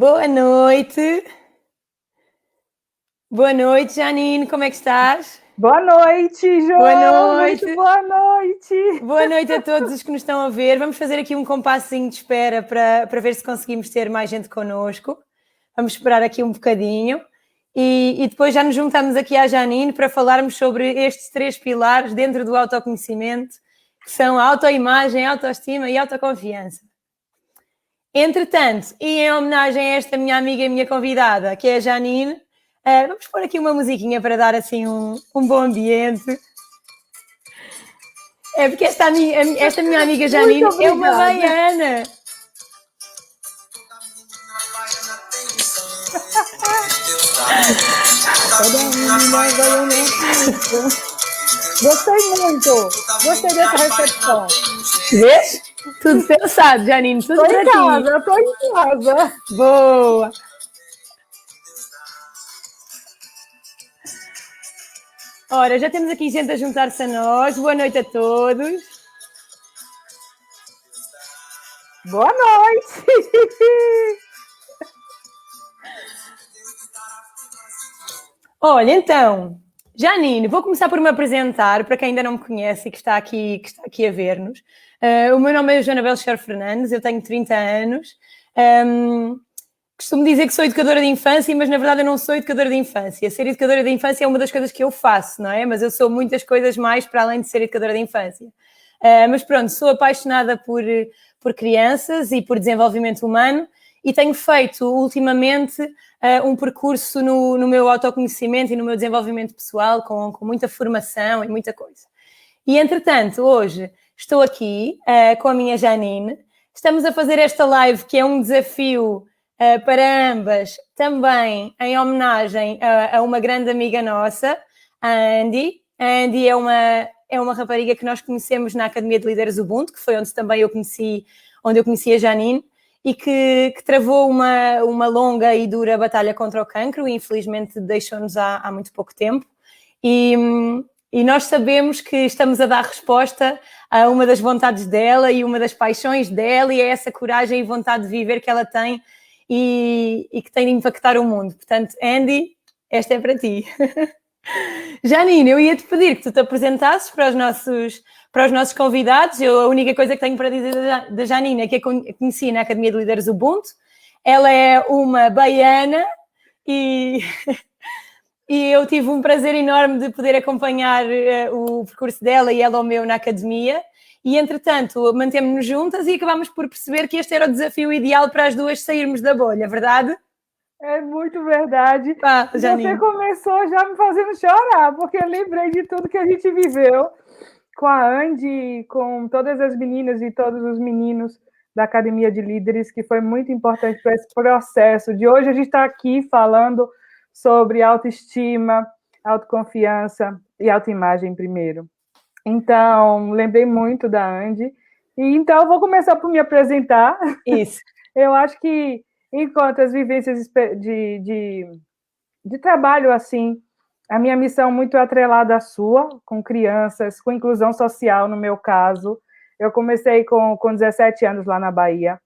Boa noite. Boa noite, Janine, como é que estás? Boa noite, João. Boa noite. Muito boa noite. Boa noite a todos os que nos estão a ver. Vamos fazer aqui um compassinho de espera para ver se conseguimos ter mais gente connosco. Vamos esperar aqui um bocadinho. E depois já nos juntamos aqui à Janine para falarmos sobre estes 3 pilares dentro do autoconhecimento, que são a autoimagem, a autoestima e a autoconfiança. Entretanto, e em homenagem a esta minha amiga e minha convidada, que é a Janine, vamos pôr aqui uma musiquinha para dar assim um bom ambiente. É porque esta minha amiga Janine é uma baiana. Gostei muito. Gostei dessa recepção. Vês? Tudo pensado, Janine. Tudo para ti. Eu tô em casa. Boa. Ora, já temos aqui gente a juntar-se a nós. Boa noite a todos. Boa noite. Olha, então, Janine, vou começar por me apresentar para quem ainda não me conhece e que está aqui a ver-nos. O meu nome é Joana Belcher Fernandes, eu tenho 30 anos. Costumo dizer que sou educadora de infância, mas na verdade eu não sou educadora de infância. Ser educadora de infância é uma das coisas que eu faço, não é? Mas eu sou muitas coisas mais para além de ser educadora de infância. Mas pronto, sou apaixonada por crianças e por desenvolvimento humano e tenho feito ultimamente um percurso no meu autoconhecimento e no meu desenvolvimento pessoal com muita formação e muita coisa. E entretanto, hoje estou aqui com a minha Janine. Estamos a fazer esta live que é um desafio para ambas, também em homenagem a uma grande amiga nossa, a Andy. A Andy é uma rapariga que nós conhecemos na Academia de Líderes Ubuntu, que foi onde eu conheci a Janine, e que travou uma longa e dura batalha contra o cancro e infelizmente deixou-nos há muito pouco tempo. E nós sabemos que estamos a dar resposta a uma das vontades dela e uma das paixões dela, e é essa coragem e vontade de viver que ela tem e que tem de impactar o mundo. Portanto, Andy, esta é para ti. Janine, eu ia-te pedir que tu te apresentasses para os nossos convidados. A única coisa que tenho para dizer da Janine é que a conheci na Academia de Líderes Ubuntu. Ela é uma baiana e eu tive um prazer enorme de poder acompanhar o percurso dela e ela o meu na academia. E, entretanto, mantemos-nos juntas e acabámos por perceber que este era o desafio ideal para as duas sairmos da bolha, verdade? É muito verdade. Janine. Você começou já me fazendo chorar, porque eu lembrei de tudo que a gente viveu com a Andy, com todas as meninas e todos os meninos da Academia de Líderes, que foi muito importante para esse processo. De hoje a gente está aqui falando sobre autoestima, autoconfiança e autoimagem primeiro. Então, lembrei muito da Andy. E então, eu vou começar por me apresentar. Isso. Eu acho que, enquanto as vivências de trabalho, assim, a minha missão muito atrelada à sua, com crianças, com inclusão social, no meu caso. Eu comecei com 17 anos lá na Bahia.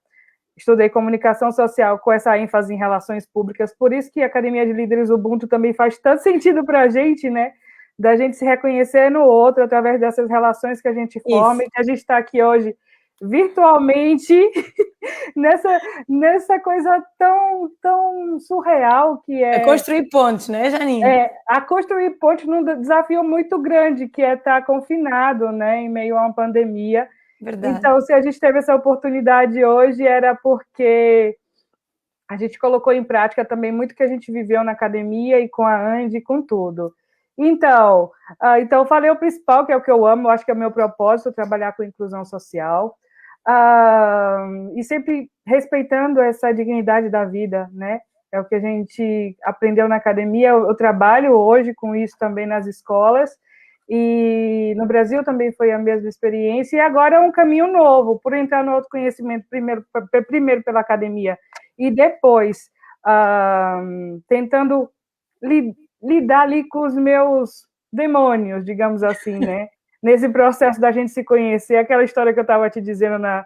Estudei comunicação social com essa ênfase em relações públicas. Por isso que a Academia de Líderes Ubuntu também faz tanto sentido para a gente, né? Da gente se reconhecer no outro através dessas relações que a gente forma. Isso. E que a gente está aqui hoje virtualmente nessa coisa tão surreal que é... A construir pontes, não é, Janine? A construir pontes num desafio muito grande, que é estar confinado, né, em meio a uma pandemia. Verdade. Então, se a gente teve essa oportunidade hoje, era porque a gente colocou em prática também muito que a gente viveu na academia e com a Andy, com tudo. Então, falei o principal, que é o que eu amo, eu acho que é o meu propósito, trabalhar com inclusão social. E sempre respeitando essa dignidade da vida, né? É o que a gente aprendeu na academia. Eu trabalho hoje com isso também nas escolas, e no Brasil também foi a mesma experiência, e agora é um caminho novo, por entrar no autoconhecimento primeiro pela academia, e depois tentando lidar ali com os meus demônios, digamos assim, né? Nesse processo da gente se conhecer, aquela história que eu estava te dizendo na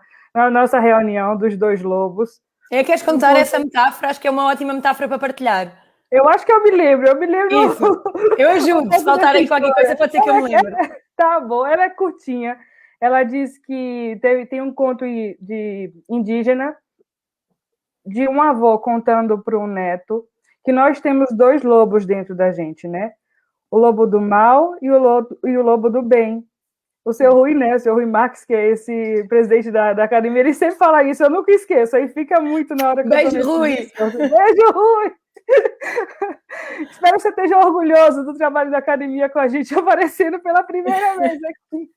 nossa reunião dos 2 lobos. Queres contar essa metáfora? Acho que é uma ótima metáfora para partilhar. Eu acho que eu me lembro. Isso. Eu ajudo, se faltar aí qualquer coisa, pode ser que eu me lembre. Tá bom, ela é curtinha. Ela diz que tem um conto de indígena de um avô contando para um neto que nós temos 2 lobos dentro da gente, né? O lobo do mal e o lobo do bem. O seu Rui, né? O seu Rui Marques, que é esse presidente da academia, ele sempre fala isso, eu nunca esqueço, aí fica muito na hora que Beijo, Rui! Beijo, Rui! Espero que você esteja orgulhoso do trabalho da academia com a gente aparecendo pela primeira vez aqui.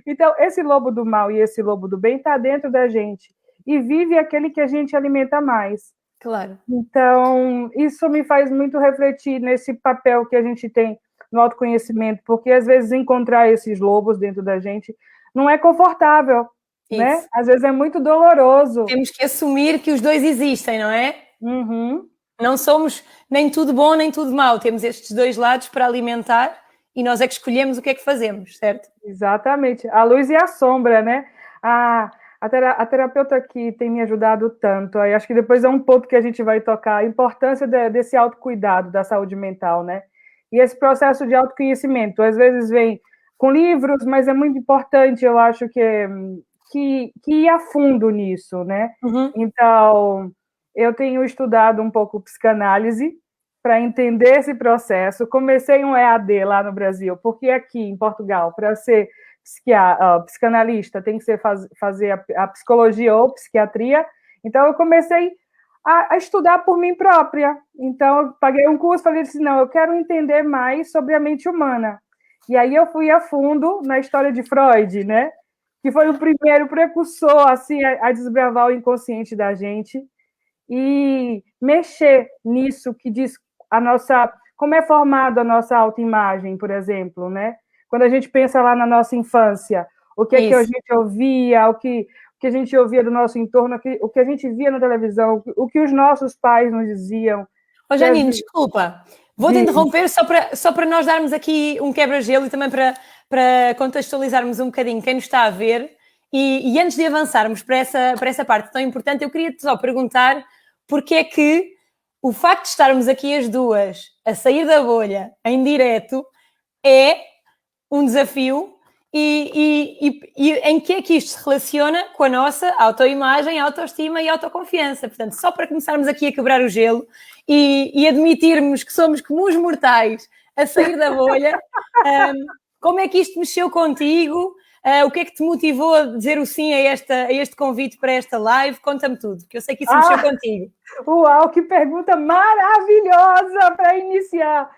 Então, esse lobo do mal e esse lobo do bem está dentro da gente. E vive aquele que a gente alimenta mais. Claro. Então, isso me faz muito refletir nesse papel que a gente tem no autoconhecimento, porque às vezes encontrar esses lobos dentro da gente não é confortável, isso. Né? Às vezes é muito doloroso. Temos que assumir que os 2 existem, não é? Uhum. Não somos nem tudo bom nem tudo mau, temos estes 2 lados para alimentar e nós é que escolhemos o que é que fazemos, certo? Exatamente, a luz e a sombra, né? A terapeuta aqui tem me ajudado tanto, aí acho que depois é um ponto que a gente vai tocar, a importância desse autocuidado da saúde mental, né? E esse processo de autoconhecimento, às vezes vem com livros, mas é muito importante, eu acho que ir a fundo nisso, né? Uhum. Então, eu tenho estudado um pouco psicanálise para entender esse processo. Comecei um EAD lá no Brasil, porque aqui em Portugal, para ser psicanalista, tem que fazer a psicologia ou psiquiatria. Então, eu comecei a estudar por mim própria. Então, eu paguei um curso, falei assim, não, eu quero entender mais sobre a mente humana. E aí eu fui a fundo na história de Freud, né? Que foi o primeiro precursor assim, a desbravar o inconsciente da gente e mexer nisso que diz a nossa... Como é formada a nossa autoimagem, por exemplo, né? Quando a gente pensa lá na nossa infância, o que é que a gente ouvia, o que a gente ouvia do nosso entorno, o que a gente via na televisão, o que os nossos pais nos diziam. Ô, Janine, desculpa, vou-te interromper só para nós darmos aqui um quebra-gelo e também para contextualizarmos um bocadinho quem nos está a ver. E antes de avançarmos para essa parte tão importante, eu queria-te só perguntar porque é que o facto de estarmos aqui as duas a sair da bolha em direto é um desafio e em que é que isto se relaciona com a nossa autoimagem, autoestima e autoconfiança. Portanto, só para começarmos aqui a quebrar o gelo e admitirmos que somos como os mortais a sair da bolha, como é que isto mexeu contigo? O que é que te motivou a dizer o sim a este convite para esta live? Conta-me tudo, que eu sei que isso mexeu contigo. Uau, que pergunta maravilhosa para iniciar!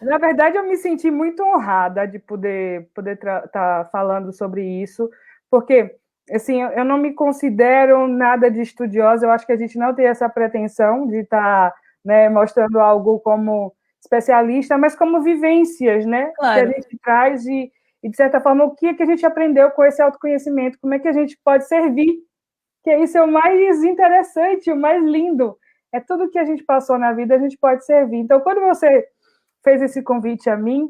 Na verdade, eu me senti muito honrada de poder estar falando sobre isso, porque assim, eu não me considero nada de estudiosa, eu acho que a gente não tem essa pretensão de estar, né, mostrando algo como especialista, mas como vivências, né? Claro. Que a gente traz e, de certa forma, o que é que a gente aprendeu com esse autoconhecimento, como é que a gente pode servir, que isso é o mais interessante, o mais lindo. É tudo que a gente passou na vida, a gente pode servir. Então, quando você fez esse convite a mim,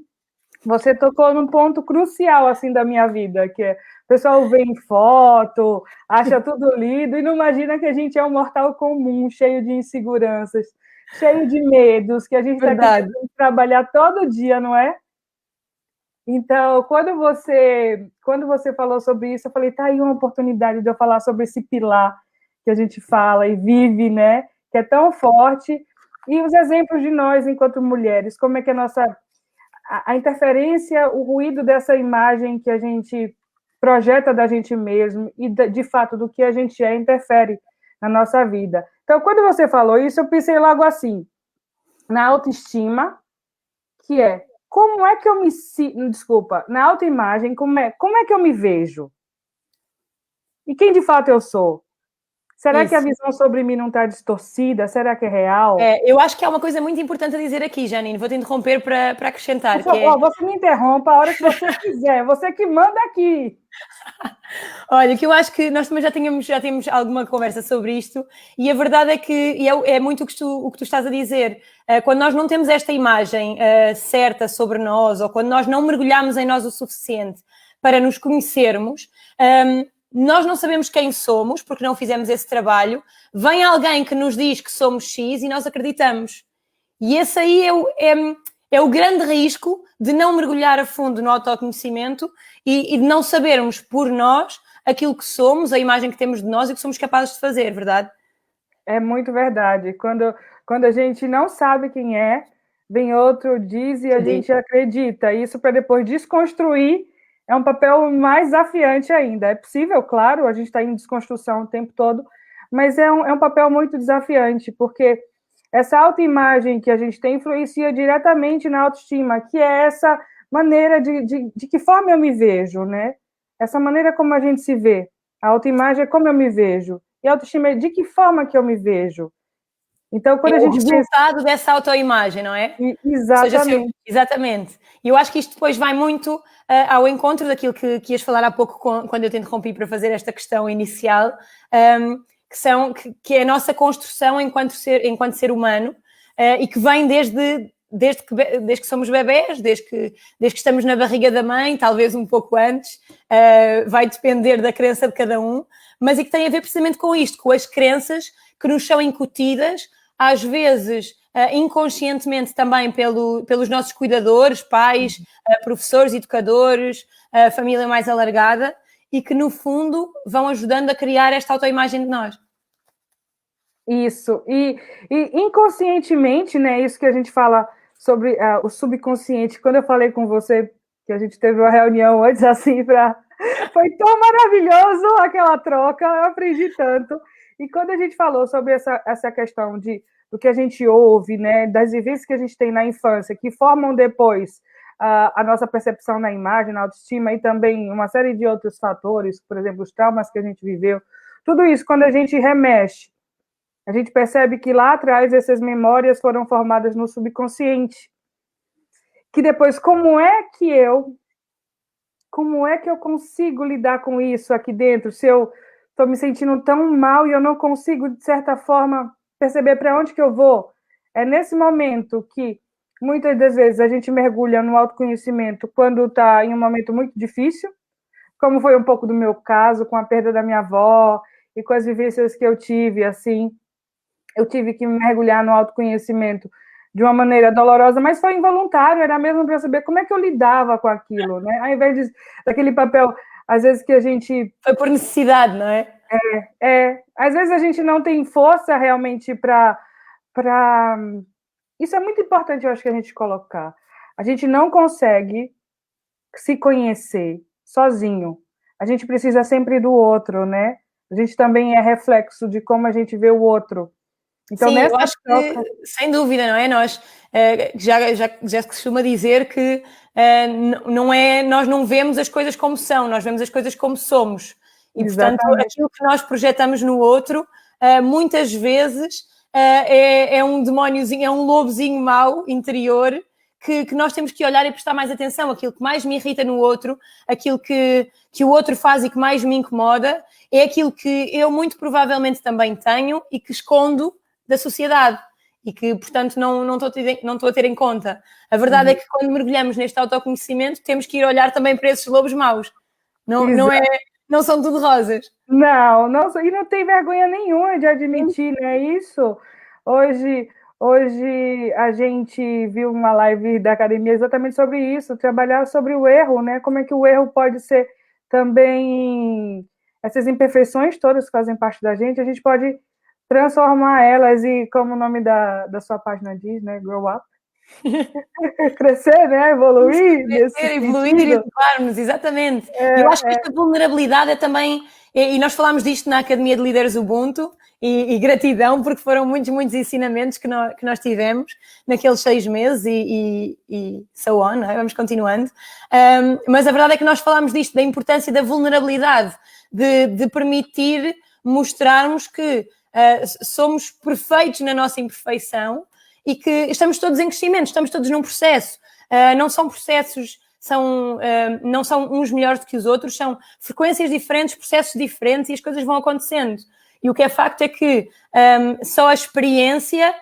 você tocou num ponto crucial, assim, da minha vida, que é, o pessoal vê em foto, acha tudo lindo, e não imagina que a gente é um mortal comum, cheio de inseguranças, cheio de medos, que a gente está tentando trabalhar todo dia, não é? Então, quando você falou sobre isso, eu falei, tá aí uma oportunidade de eu falar sobre esse pilar que a gente fala e vive, né? Que é tão forte. E os exemplos de nós, enquanto mulheres, como é que a interferência, o ruído dessa imagem que a gente projeta da gente mesmo e, de fato, do que a gente é, interfere na nossa vida. Então, quando você falou isso, eu pensei logo assim, na autoestima, que é, como é que eu me... Desculpa, na autoimagem, como é que eu me vejo? E quem, de fato, eu sou? Será que a visão sobre mim não está distorcida? Será que é real? Eu acho que há uma coisa muito importante a dizer aqui, Janine. Vou-te interromper para acrescentar. Por favor, você me interrompa a hora que você quiser. Você que manda aqui. Olha, que eu acho que nós também já temos alguma conversa sobre isto e a verdade é que é muito o que tu estás a dizer. Quando nós não temos esta imagem certa sobre nós ou quando nós não mergulhamos em nós o suficiente para nos conhecermos, nós não sabemos quem somos, porque não fizemos esse trabalho, vem alguém que nos diz que somos X e nós acreditamos. E esse aí é o grande risco de não mergulhar a fundo no autoconhecimento e de não sabermos por nós aquilo que somos, a imagem que temos de nós e o que somos capazes de fazer, verdade? É muito verdade. Quando a gente não sabe quem é, vem outro, diz e a gente acredita. Isso para depois desconstruir é um papel mais desafiante ainda. É possível, claro, a gente está em desconstrução o tempo todo, mas é um papel muito desafiante, porque essa autoimagem que a gente tem influencia diretamente na autoestima, que é essa maneira de que forma eu me vejo, né? Essa maneira como a gente se vê. A autoimagem é como eu me vejo. E a autoestima é de que forma que eu me vejo. Então, quando a gente o resultado dessa autoimagem, não é? Exatamente. Exatamente. E eu acho que isto depois vai muito ao encontro daquilo que ias falar há pouco quando eu te interrompi para fazer esta questão inicial, que é a nossa construção enquanto ser humano e que vem desde que somos bebés, desde que estamos na barriga da mãe, talvez um pouco antes, vai depender da crença de cada um, mas e que tem a ver precisamente com isto, com as crenças que nos são incutidas, às vezes inconscientemente também pelos nossos cuidadores, pais, professores, educadores, família mais alargada, e que no fundo vão ajudando a criar esta autoimagem de nós. Isso, e inconscientemente, né, isso que a gente fala sobre o subconsciente, quando eu falei com você, que a gente teve uma reunião antes, assim, foi tão maravilhoso aquela troca, eu aprendi tanto, e quando a gente falou sobre essa questão do que a gente ouve, né, das vivências que a gente tem na infância, que formam depois a nossa percepção na imagem, na autoestima, e também uma série de outros fatores, por exemplo, os traumas que a gente viveu, tudo isso, quando a gente remexe, a gente percebe que lá atrás essas memórias foram formadas no subconsciente. Que depois, como é que eu consigo lidar com isso aqui dentro? Se eu estou me sentindo tão mal e eu não consigo, de certa forma, perceber para onde que eu vou? É nesse momento que, muitas das vezes, a gente mergulha no autoconhecimento quando está em um momento muito difícil, como foi um pouco do meu caso, com a perda da minha avó e com as vivências que eu tive, assim, eu tive que mergulhar no autoconhecimento de uma maneira dolorosa, mas foi involuntário, era mesmo para saber como é que eu lidava com aquilo, né? Ao invés daquele papel, às vezes que a gente... Foi por necessidade, não é? Às vezes a gente não tem força realmente para... Isso é muito importante, eu acho, que a gente colocar. A gente não consegue se conhecer sozinho. A gente precisa sempre do outro, né? A gente também é reflexo de como a gente vê o outro. Então, sim, eu acho que, sem dúvida, não é? Nós já se costuma dizer que nós não vemos as coisas como são, nós vemos as coisas como somos. E, portanto, aquilo que nós projetamos no outro, muitas vezes é um demóniozinho, é um lobozinho mau interior que nós temos que olhar e prestar mais atenção. Aquilo que mais me irrita no outro, aquilo que o outro faz e que mais me incomoda, é aquilo que eu muito provavelmente também tenho e que escondo da sociedade e que, portanto, não estou a ter em conta. A verdade é que quando mergulhamos neste autoconhecimento temos que ir olhar também para esses lobos maus. Não são tudo rosas. Não, e não tem vergonha nenhuma de admitir, né? Isso. Hoje a gente viu uma live da academia exatamente sobre isso, trabalhar sobre o erro, né? Como é que o erro pode ser também... Essas imperfeições todas que fazem parte da gente, a gente pode transformar elas e, como o nome da sua página diz, né? Grow up. Crescer, né? Evoluir. Crescer, evoluir e educar-nos, exatamente. Eu acho que esta vulnerabilidade é também... E nós falámos disto na Academia de Líderes Ubuntu, e gratidão, porque foram muitos ensinamentos que nós tivemos naqueles 6 meses e so on, não é? Vamos continuando. Mas a verdade é que nós falámos disto, da importância da vulnerabilidade, de permitir mostrarmos que somos perfeitos na nossa imperfeição e que estamos todos em crescimento, estamos todos num processo. Não são processos, não são uns melhores do que os outros, são frequências diferentes, processos diferentes e as coisas vão acontecendo. E o que é facto é que só a experiência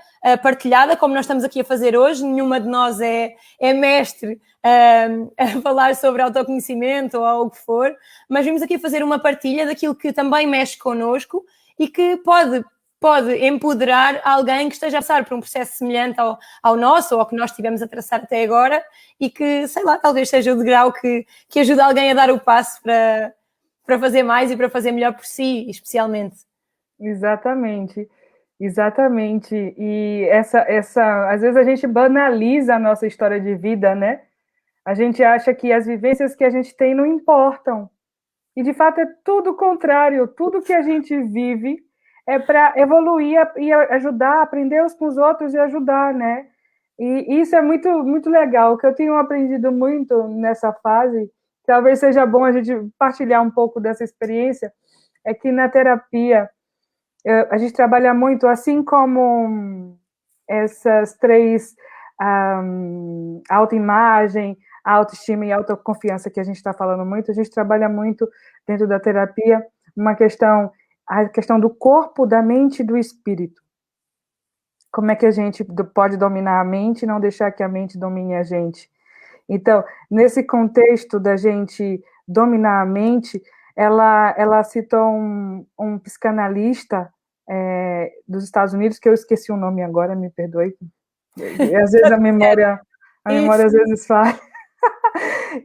partilhada, como nós estamos aqui a fazer hoje. Nenhuma de nós é mestre a falar sobre autoconhecimento ou o que for, mas vimos aqui a fazer uma partilha daquilo que também mexe connosco e que pode empoderar alguém que esteja a passar por um processo semelhante ao nosso ou ao que nós tivemos a traçar até agora e que, sei lá, talvez seja o degrau que ajude alguém a dar o passo para fazer mais e para fazer melhor por si, especialmente. Exatamente. E às vezes a gente banaliza a nossa história de vida, né? A gente acha que as vivências que a gente tem não importam. E, de fato, é tudo o contrário. Tudo que a gente vive é para evoluir e ajudar, aprender uns com os outros e ajudar, né? E isso é muito, muito legal. O que eu tenho aprendido muito nessa fase, talvez seja bom a gente partilhar um pouco dessa experiência, é que na terapia a gente trabalha muito, assim como essas três, autoimagem, autoestima e autoconfiança que a gente está falando muito, a gente trabalha muito dentro da terapia a questão do corpo, da mente e do espírito. Como é que a gente pode dominar a mente e não deixar que a mente domine a gente? Então, nesse contexto da gente dominar a mente, ela citou um psicanalista dos Estados Unidos, que eu esqueci o nome agora, me perdoe. Às vezes a memória às vezes falha.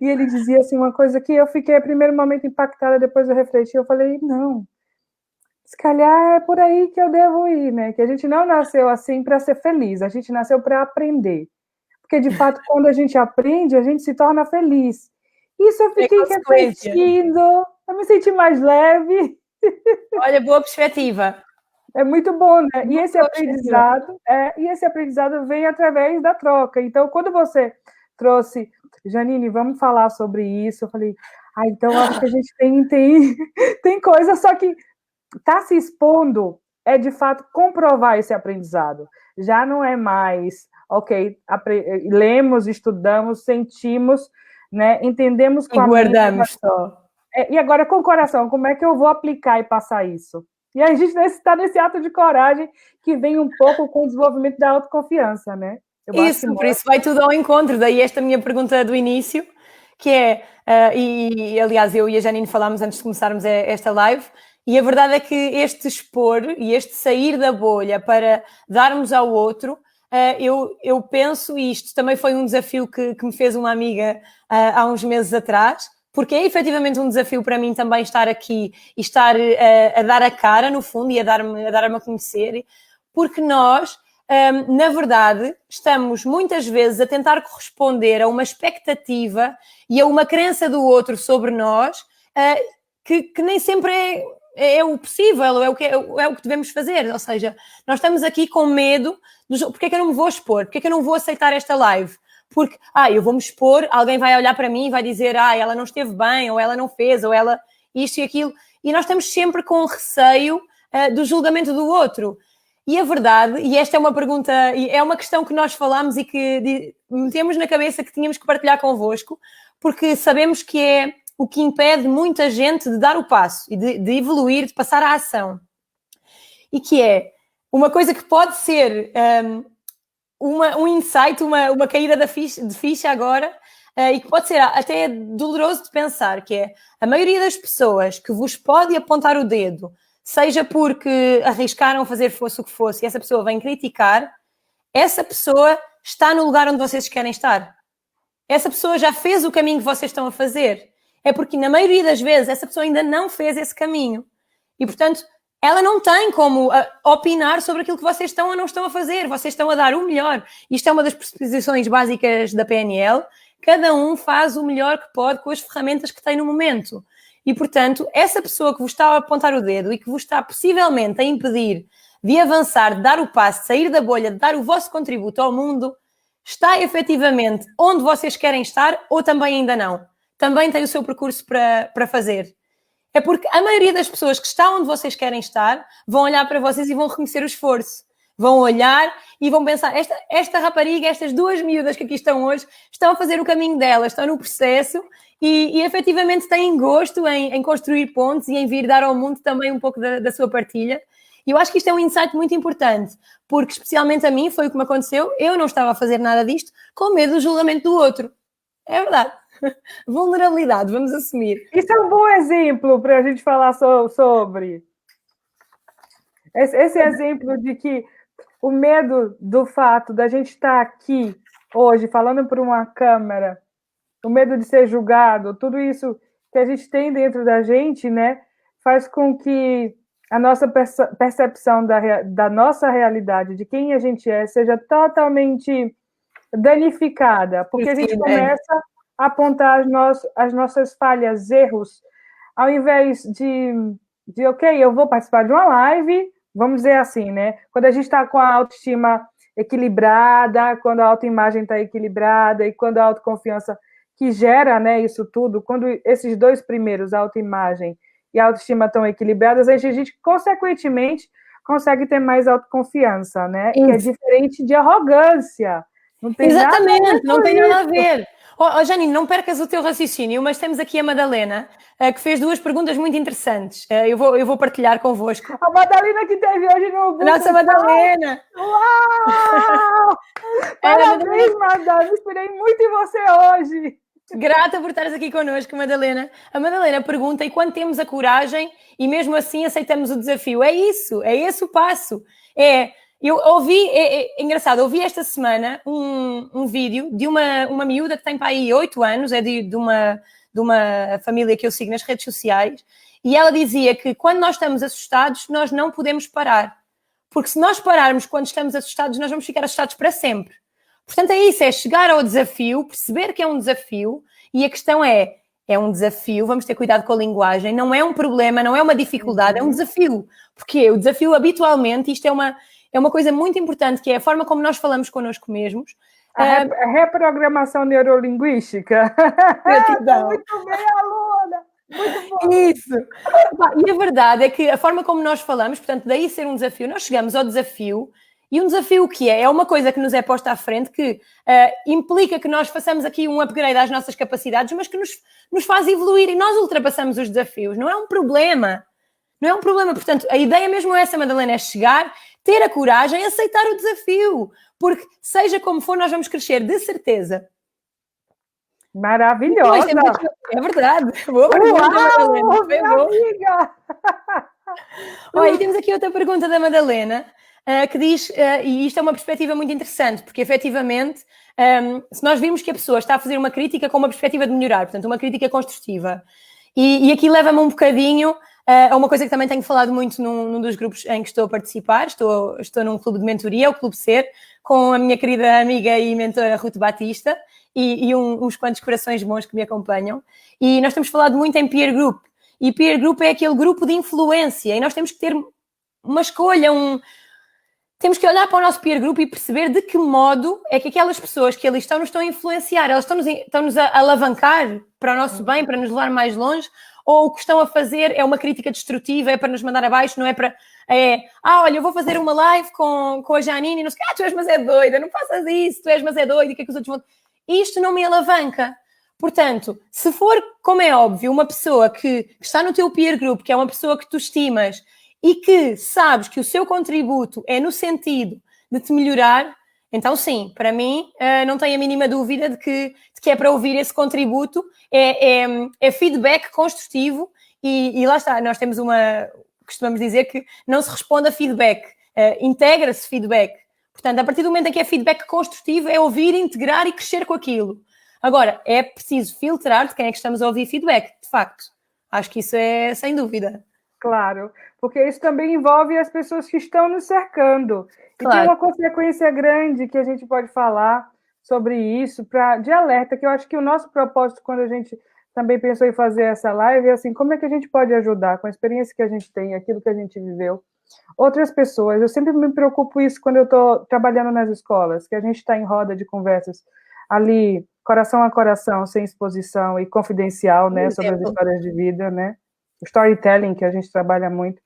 E ele dizia assim, uma coisa que eu fiquei, no primeiro momento, impactada, depois eu refleti, eu falei, não, se calhar é por aí que eu devo ir, né? Que a gente não nasceu assim para ser feliz, a gente nasceu para aprender. Porque, de fato, quando a gente aprende, a gente se torna feliz. Isso eu fiquei refletindo, eu me senti mais leve. Olha, boa perspectiva. É muito bom, né? E esse aprendizado vem através da troca. Então, quando você trouxe, Janine, vamos falar sobre isso, eu falei, então acho que a gente tem coisa, só que tá se expondo é, de fato, comprovar esse aprendizado. Já não é mais, ok, lemos, estudamos, sentimos, né? Entendemos com a guardamos só. E agora, com o coração, como é que eu vou aplicar e passar isso? E a gente está nesse ato de coragem que vem um pouco com o desenvolvimento da autoconfiança, né? Por isso vai tudo ao encontro. Daí esta minha pergunta do início, que é, e aliás eu e a Janine falámos antes de começarmos esta live, e a verdade é que este expor e este sair da bolha para darmos ao outro, eu penso, e isto também foi um desafio que me fez uma amiga há uns meses atrás, porque é efetivamente um desafio para mim também estar aqui e estar a dar a cara, no fundo, e a dar-me a conhecer, porque nós, na verdade, estamos muitas vezes a tentar corresponder a uma expectativa e a uma crença do outro sobre nós que nem sempre é o possível, é o que devemos fazer. Ou seja, nós estamos aqui com medo, porque é que eu não me vou expor? Porque é que eu não vou aceitar esta live? Porque, eu vou-me expor, alguém vai olhar para mim e vai dizer, ela não esteve bem, ou ela não fez, ou ela isto e aquilo. E nós estamos sempre com receio do julgamento do outro. E a verdade, e esta é uma pergunta, é uma questão que nós falámos e que metemos na cabeça que tínhamos que partilhar convosco, porque sabemos que é o que impede muita gente de dar o passo e de evoluir, de passar à ação. E que é uma coisa que pode ser um insight, uma caída de ficha agora, e que pode ser até doloroso de pensar, que é a maioria das pessoas que vos pode apontar o dedo, seja porque arriscaram fazer fosse o que fosse, e essa pessoa vem criticar, essa pessoa está no lugar onde vocês querem estar. Essa pessoa já fez o caminho que vocês estão a fazer. É porque, na maioria das vezes, essa pessoa ainda não fez esse caminho. E, portanto, ela não tem como opinar sobre aquilo que vocês estão ou não estão a fazer. Vocês estão a dar o melhor. Isto é uma das pressuposições básicas da PNL. Cada um faz o melhor que pode com as ferramentas que tem no momento. E, portanto, essa pessoa que vos está a apontar o dedo e que vos está possivelmente a impedir de avançar, de dar o passo, de sair da bolha, de dar o vosso contributo ao mundo, está efetivamente onde vocês querem estar ou também ainda não? Também tem o seu percurso para fazer. É porque a maioria das pessoas que está onde vocês querem estar vão olhar para vocês e vão reconhecer o esforço. Vão olhar e vão pensar, esta rapariga, estas duas miúdas que aqui estão hoje, estão a fazer o caminho delas, estão no processo e efetivamente têm gosto em construir pontos e em vir dar ao mundo também um pouco da sua partilha. E eu acho que isto é um insight muito importante, porque especialmente a mim foi o que me aconteceu, eu não estava a fazer nada disto com medo do julgamento do outro. É verdade. Vulnerabilidade, vamos assumir. Isso é um bom exemplo para a gente falar sobre. Esse exemplo de que o medo do fato da gente estar aqui hoje falando por uma câmera, o medo de ser julgado, tudo isso que a gente tem dentro da gente, né, faz com que a nossa percepção da nossa realidade, de quem a gente é, seja totalmente danificada, porque a gente começa a apontar as nossas falhas, erros, ao invés de ok, eu vou participar de uma live, vamos dizer assim, né? Quando a gente está com a autoestima equilibrada, quando a autoimagem está equilibrada e quando a autoconfiança que gera, né, isso tudo, quando esses dois primeiros, a autoimagem e a autoestima estão equilibradas, a gente consequentemente consegue ter mais autoconfiança, né? Que é diferente de arrogância. Não tem Exatamente, não tem nada a isso. ver. Janine, não percas o teu raciocínio, mas temos aqui a Madalena, que fez duas perguntas muito interessantes. Eu vou partilhar convosco. A Madalena que teve hoje no grupo. Nossa, Madalena! Uau! Parabéns, Madalena! Inspirei muito em você hoje. Grata por estares aqui connosco, Madalena. A Madalena pergunta, e quando temos a coragem e mesmo assim aceitamos o desafio? É isso, é esse o passo. Eu ouvi, engraçado, ouvi esta semana um vídeo de uma miúda que tem para aí 8 anos, é de uma família que eu sigo nas redes sociais, e ela dizia que quando nós estamos assustados, nós não podemos parar. Porque se nós pararmos quando estamos assustados, nós vamos ficar assustados para sempre. Portanto, é isso, é chegar ao desafio, perceber que é um desafio, e a questão é um desafio, vamos ter cuidado com a linguagem, não é um problema, não é uma dificuldade, é um desafio. Porque o desafio, habitualmente, isto é uma coisa muito importante, que é a forma como nós falamos connosco mesmos. A reprogramação neurolinguística. Muito bem, aluna! Muito bom. Isso! E a verdade é que a forma como nós falamos, portanto, daí ser um desafio, nós chegamos ao desafio, e um desafio que é uma coisa que nos é posta à frente, que implica que nós façamos aqui um upgrade às nossas capacidades, mas que nos faz evoluir, e nós ultrapassamos os desafios. Não é um problema. Não é um problema. Portanto, a ideia mesmo é essa, Madalena, é chegar, ter a coragem, aceitar o desafio. Porque, seja como for, nós vamos crescer, de certeza. Maravilhosa! É verdade. Boa pergunta, Madalena. Foi bom. Amiga! E temos aqui outra pergunta da Madalena, que diz, e isto é uma perspectiva muito interessante, porque efetivamente, se nós vimos que a pessoa está a fazer uma crítica com uma perspectiva de melhorar, portanto, uma crítica construtiva, e aqui leva-me um bocadinho a uma coisa que também tenho falado muito num dos grupos em que estou a participar, estou num clube de mentoria, o Clube Ser, com a minha querida amiga e mentora Ruth Batista, e uns quantos corações bons que me acompanham, e nós temos falado muito em peer group, e peer group é aquele grupo de influência, e nós temos que ter uma escolha, temos que olhar para o nosso peer group e perceber de que modo é que aquelas pessoas que ali estão nos estão a influenciar, elas estão-nos a alavancar para o nosso bem, para nos levar mais longe, ou o que estão a fazer é uma crítica destrutiva, é para nos mandar abaixo, não é para... olha, eu vou fazer uma live com a Janine e não sei o que, tu és mas é doida, não faças isso, tu és mas é doida, o que é que os outros vão... Isto não me alavanca. Portanto, se for, como é óbvio, uma pessoa que está no teu peer group, que é uma pessoa que tu estimas e que sabes que o seu contributo é no sentido de te melhorar, então sim, para mim não tenho a mínima dúvida de que é para ouvir esse contributo, é feedback construtivo e lá está, nós temos costumamos dizer que não se responde a feedback, integra-se feedback. Portanto, a partir do momento em que é feedback construtivo, é ouvir, integrar e crescer com aquilo. Agora, é preciso filtrar de quem é que estamos a ouvir feedback, de facto. Acho que isso é sem dúvida. Claro, porque isso também envolve as pessoas que estão nos cercando. Claro. E tem uma consequência grande que a gente pode falar sobre isso, de alerta, que eu acho que o nosso propósito, quando a gente também pensou em fazer essa live, é assim, como é que a gente pode ajudar com a experiência que a gente tem, aquilo que a gente viveu, outras pessoas. Eu sempre me preocupo isso quando eu estou trabalhando nas escolas, que a gente está em roda de conversas ali, coração a coração, sem exposição e confidencial, né, sobre as histórias de vida, né? O storytelling, que a gente trabalha muito.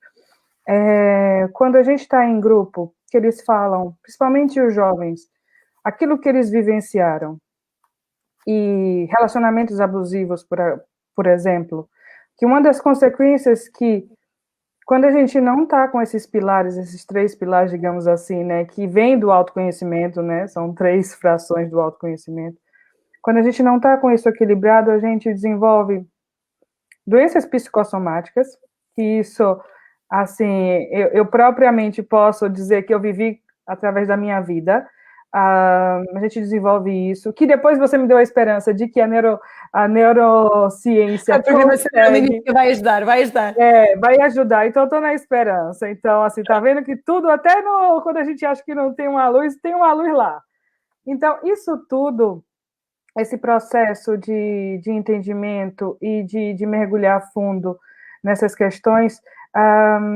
Quando a gente está em grupo, que eles falam, principalmente os jovens, aquilo que eles vivenciaram, e relacionamentos abusivos, por exemplo, que uma das consequências que quando a gente não está com esses pilares, esses 3 pilares, digamos assim, né, que vêm do autoconhecimento, né, são 3 frações do autoconhecimento. Quando a gente não está com isso equilibrado, a gente desenvolve doenças psicossomáticas, que isso, assim, eu propriamente posso dizer que eu vivi através da minha vida. A gente desenvolve isso, que depois você me deu a esperança de que a neurociência consegue... Vai ajudar, vai ajudar. Vai ajudar, então estou na esperança. Então, assim, tá vendo que tudo, até quando a gente acha que não tem uma luz lá. Então, isso tudo, esse processo de entendimento e de mergulhar fundo nessas questões,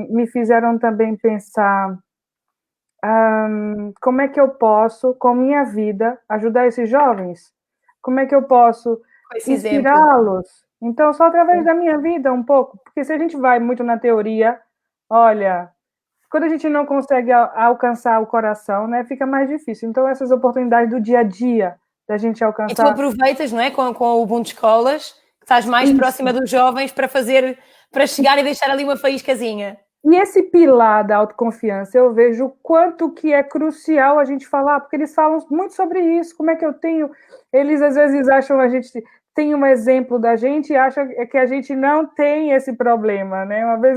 me fizeram também pensar como é que eu posso, com minha vida, ajudar esses jovens? Como é que eu posso inspirá-los? Então, só através da minha vida, um pouco. Porque se a gente vai muito na teoria, olha, quando a gente não consegue alcançar o coração, né, fica mais difícil. Então, essas oportunidades do dia a dia, da gente alcançar... E tu aproveitas, não é, com o Boom de Escolas, que estás mais próxima dos jovens para chegar e deixar ali uma faíscazinha. E esse pilar da autoconfiança, eu vejo o quanto que é crucial a gente falar, porque eles falam muito sobre isso, como é que eu tenho... Eles, às vezes, acham a gente... Tem um exemplo da gente e acham que a gente não tem esse problema, né? Uma vez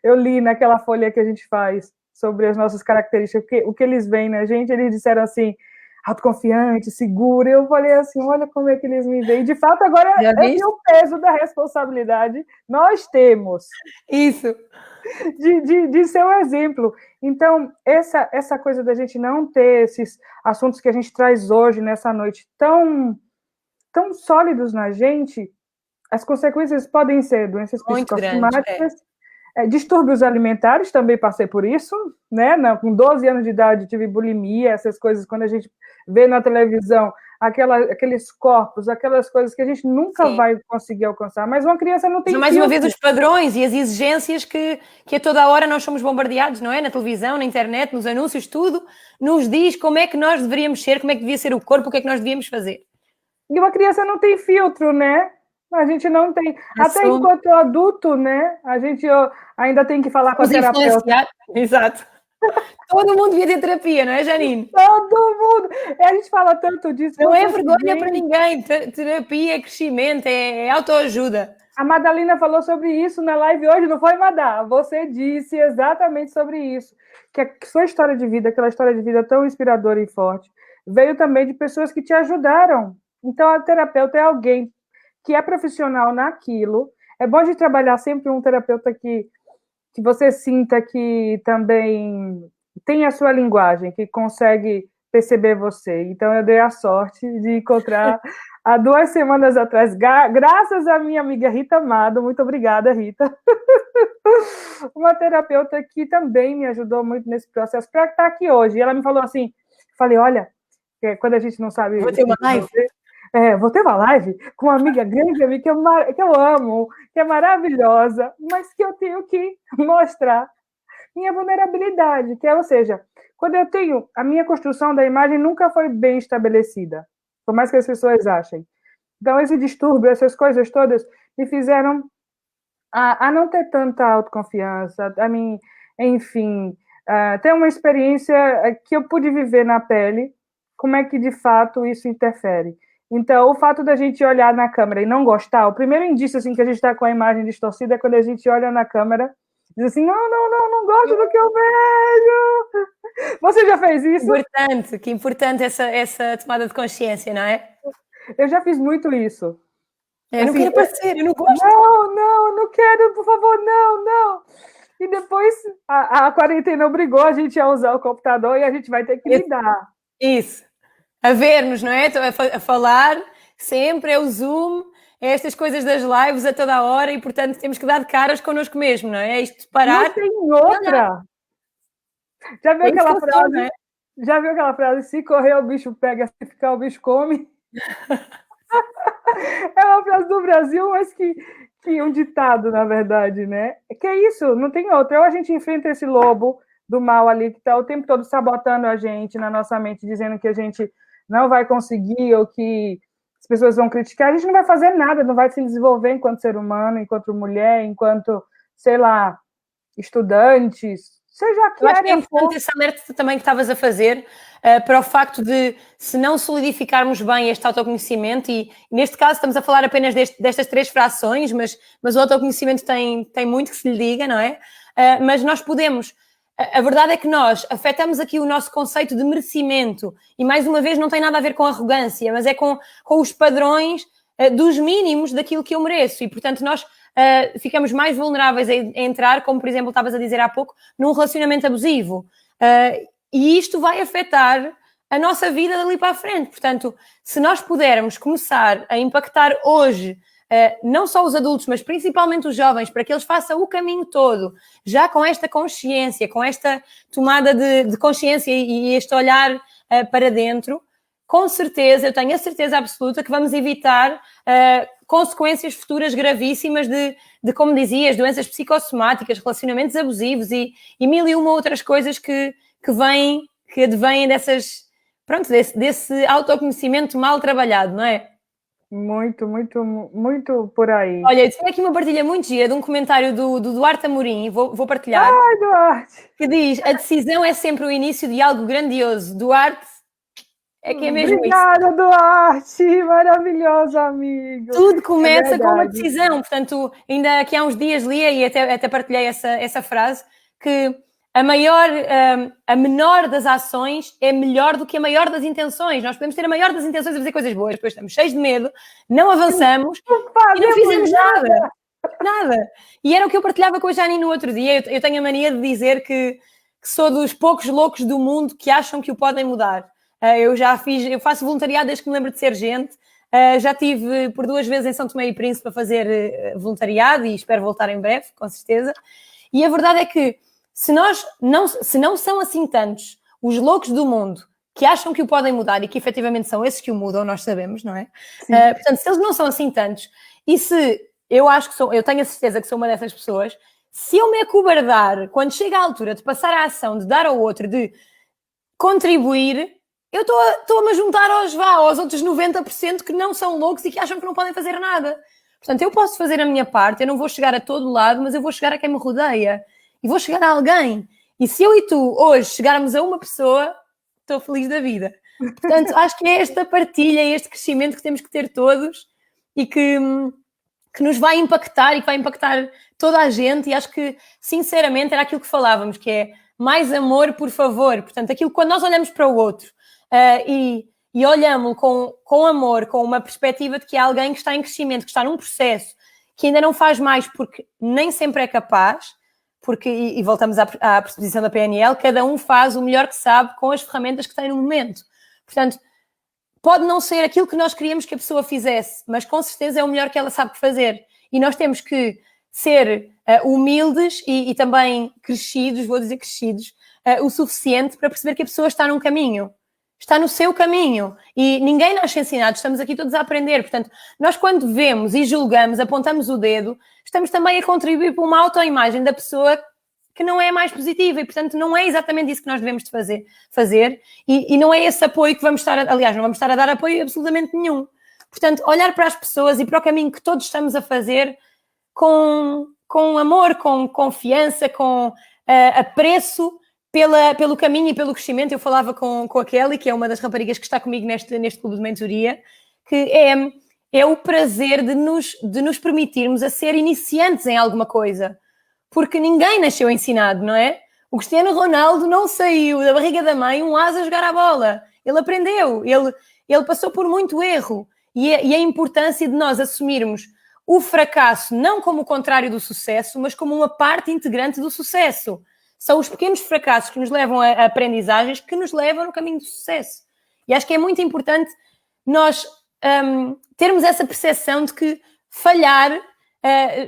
eu li naquela folha que a gente faz sobre as nossas características, o que eles veem na gente, eles disseram assim, autoconfiante, seguro. Eu falei assim, olha como é que eles me veem. De fato, agora eu vi o peso da responsabilidade. Nós temos. Isso. De ser um exemplo. Então, essa coisa da gente não ter esses assuntos que a gente traz hoje, nessa noite, tão sólidos na gente, as consequências podem ser doenças psicossomáticas, distúrbios alimentares, também passei por isso, né? Com 12 anos de idade tive bulimia, essas coisas, quando a gente vê na televisão aqueles corpos, aquelas coisas que a gente nunca vai conseguir alcançar, mas uma criança não tem mais uma vez os padrões e as exigências que a toda hora nós somos bombardeados, não é? Na televisão, na internet, nos anúncios, tudo nos diz como é que nós deveríamos ser, como é que devia ser o corpo, o que é que nós devíamos fazer. E uma criança não tem filtro, né? A gente não tem. Até enquanto adulto, né? A gente ainda tem que falar com a terapeuta. Exato. Todo mundo devia ter terapia, não é, Janine? Todo mundo! A gente fala tanto disso. Não é vergonha para ninguém. Terapia é crescimento, é autoajuda. A Madalena falou sobre isso na live hoje, não foi, Madá? Você disse exatamente sobre isso. Que a sua história de vida, aquela história de vida tão inspiradora e forte, veio também de pessoas que te ajudaram. Então, a terapeuta é alguém que é profissional naquilo. É bom de trabalhar sempre um terapeuta que você sinta que também tem a sua linguagem, que consegue perceber você. Então, eu dei a sorte de encontrar há 2 semanas atrás, graças à minha amiga Rita Amado, muito obrigada, Rita, uma terapeuta que também me ajudou muito nesse processo para estar aqui hoje. E ela me falou assim, falei, olha, quando a gente não sabe... Vou ter uma live. Vou ter uma live com uma amiga grande amiga que eu amo, que é maravilhosa, mas que eu tenho que mostrar minha vulnerabilidade, ou seja, quando eu tenho... A minha construção da imagem nunca foi bem estabelecida, por mais que as pessoas achem. Então, esse distúrbio, essas coisas todas, me fizeram a não ter tanta autoconfiança, enfim, ter uma experiência que eu pude viver na pele, como é que, de fato, isso interfere. Então, o fato da gente olhar na câmera e não gostar, o primeiro indício assim, que a gente está com a imagem distorcida é quando a gente olha na câmera e diz assim, não gosto do que eu vejo. Você já fez isso? Que importante essa tomada de consciência, não é? Eu já fiz muito isso. Eu não quero aparecer, eu não gosto. Não quero, por favor, não. E depois a quarentena obrigou a gente a usar o computador e a gente vai ter que lidar. Isso. A ver-nos, não é? A falar sempre, é o Zoom, é estas coisas das lives a toda a hora e, portanto, temos que dar de caras connosco mesmo, não é? Isto de parar... Não tem outra. Já viu aquela frase? É? Já viu aquela frase? Se correr o bicho pega, se ficar o bicho come? É uma frase do Brasil, mas que um ditado, na verdade, né? Que é isso, não tem outra. Ou a gente enfrenta esse lobo do mal ali, que está o tempo todo sabotando a gente na nossa mente, dizendo que a gente não vai conseguir, ou que as pessoas vão criticar, a gente não vai fazer nada, não vai se desenvolver enquanto ser humano, enquanto mulher, enquanto, sei lá, estudantes, seja que eu acho que é área importante for. esse alerta também que estavas a fazer para o facto de, se não solidificarmos bem este autoconhecimento, e neste caso estamos a falar apenas destas 3 frações, mas o autoconhecimento tem muito que se lhe diga, não é? Mas nós podemos... A verdade é que nós afetamos aqui o nosso conceito de merecimento, e mais uma vez não tem nada a ver com arrogância, mas é com os padrões dos mínimos daquilo que eu mereço, e portanto nós ficamos mais vulneráveis a entrar, como por exemplo estavas a dizer há pouco, num relacionamento abusivo. E isto vai afetar a nossa vida dali para a frente. Portanto, se nós pudermos começar a impactar hoje não só os adultos, mas principalmente os jovens, para que eles façam o caminho todo, já com esta consciência, com esta tomada de consciência e este olhar para dentro, com certeza, eu tenho a certeza absoluta que vamos evitar consequências futuras gravíssimas de, como dizias, doenças psicossomáticas, relacionamentos abusivos e mil e uma outras coisas que advêm desse autoconhecimento mal trabalhado, não é? Muito, muito, muito por aí. Olha, eu tenho aqui uma partilha muito gira de um comentário do Duarte Amorim, vou partilhar. Ai, Duarte! Que diz, a decisão é sempre o início de algo grandioso. Duarte, é que é mesmo Obrigada, isso. Duarte! Maravilhoso, amigo! Tudo começa com uma decisão. Portanto, ainda aqui há uns dias lia e até partilhei essa frase, que a menor das ações é melhor do que a maior das intenções. Nós podemos ter a maior das intenções a fazer coisas boas, depois estamos cheios de medo, não avançamos e não fizemos nada. Nada. E era o que eu partilhava com a Jani no outro dia. Eu tenho a mania de dizer que sou dos poucos loucos do mundo que acham que o podem mudar. Eu faço voluntariado desde que me lembro de ser gente. Já estive por 2 vezes em São Tomé e Príncipe a fazer voluntariado e espero voltar em breve, com certeza. E a verdade é que se não são assim tantos os loucos do mundo que acham que o podem mudar e que efetivamente são esses que o mudam, nós sabemos, não é? Portanto, se eles não são assim tantos, e se eu tenho a certeza que sou uma dessas pessoas, se eu me acobardar quando chega a altura de passar a ação, de dar ao outro, de contribuir, eu estou-me a juntar aos outros 90% que não são loucos e que acham que não podem fazer nada. Portanto, eu posso fazer a minha parte, eu não vou chegar a todo lado, mas eu vou chegar a quem me rodeia. E vou chegar a alguém. E se eu e tu hoje chegarmos a uma pessoa, estou feliz da vida. Portanto, acho que é esta partilha, este crescimento que temos que ter todos e que nos vai impactar e que vai impactar toda a gente. E acho que, sinceramente, era aquilo que falávamos, que é mais amor, por favor. Portanto, aquilo quando nós olhamos para o outro e olhamos-lo com amor, com uma perspectiva de que há alguém que está em crescimento, que está num processo, que ainda não faz mais porque nem sempre é capaz, porque, e voltamos à pressuposição da PNL, cada um faz o melhor que sabe com as ferramentas que tem no momento. Portanto, pode não ser aquilo que nós queríamos que a pessoa fizesse, mas com certeza é o melhor que ela sabe fazer. E nós temos que ser humildes e também crescidos, vou dizer crescidos, o suficiente para perceber que a pessoa está num caminho. Está no seu caminho. E ninguém nasce ensinado, estamos aqui todos a aprender. Portanto, nós quando vemos e julgamos, apontamos o dedo, estamos também a contribuir para uma autoimagem da pessoa que não é mais positiva. E, portanto, não é exatamente isso que nós devemos de fazer. E não é esse apoio que vamos estar aliás, não vamos estar a dar apoio absolutamente nenhum. Portanto, olhar para as pessoas e para o caminho que todos estamos a fazer com amor, com confiança, com apreço pelo caminho e pelo crescimento. Eu falava com a Kelly, que é uma das raparigas que está comigo neste clube de mentoria, que é o prazer de nos permitirmos a ser iniciantes em alguma coisa. Porque ninguém nasceu ensinado, não é? O Cristiano Ronaldo não saiu da barriga da mãe um asa a jogar a bola. Ele aprendeu, ele passou por muito erro. E a importância de nós assumirmos o fracasso não como o contrário do sucesso, mas como uma parte integrante do sucesso. São os pequenos fracassos que nos levam a aprendizagens que nos levam no caminho do sucesso. E acho que é muito importante nós termos essa percepção de que falhar,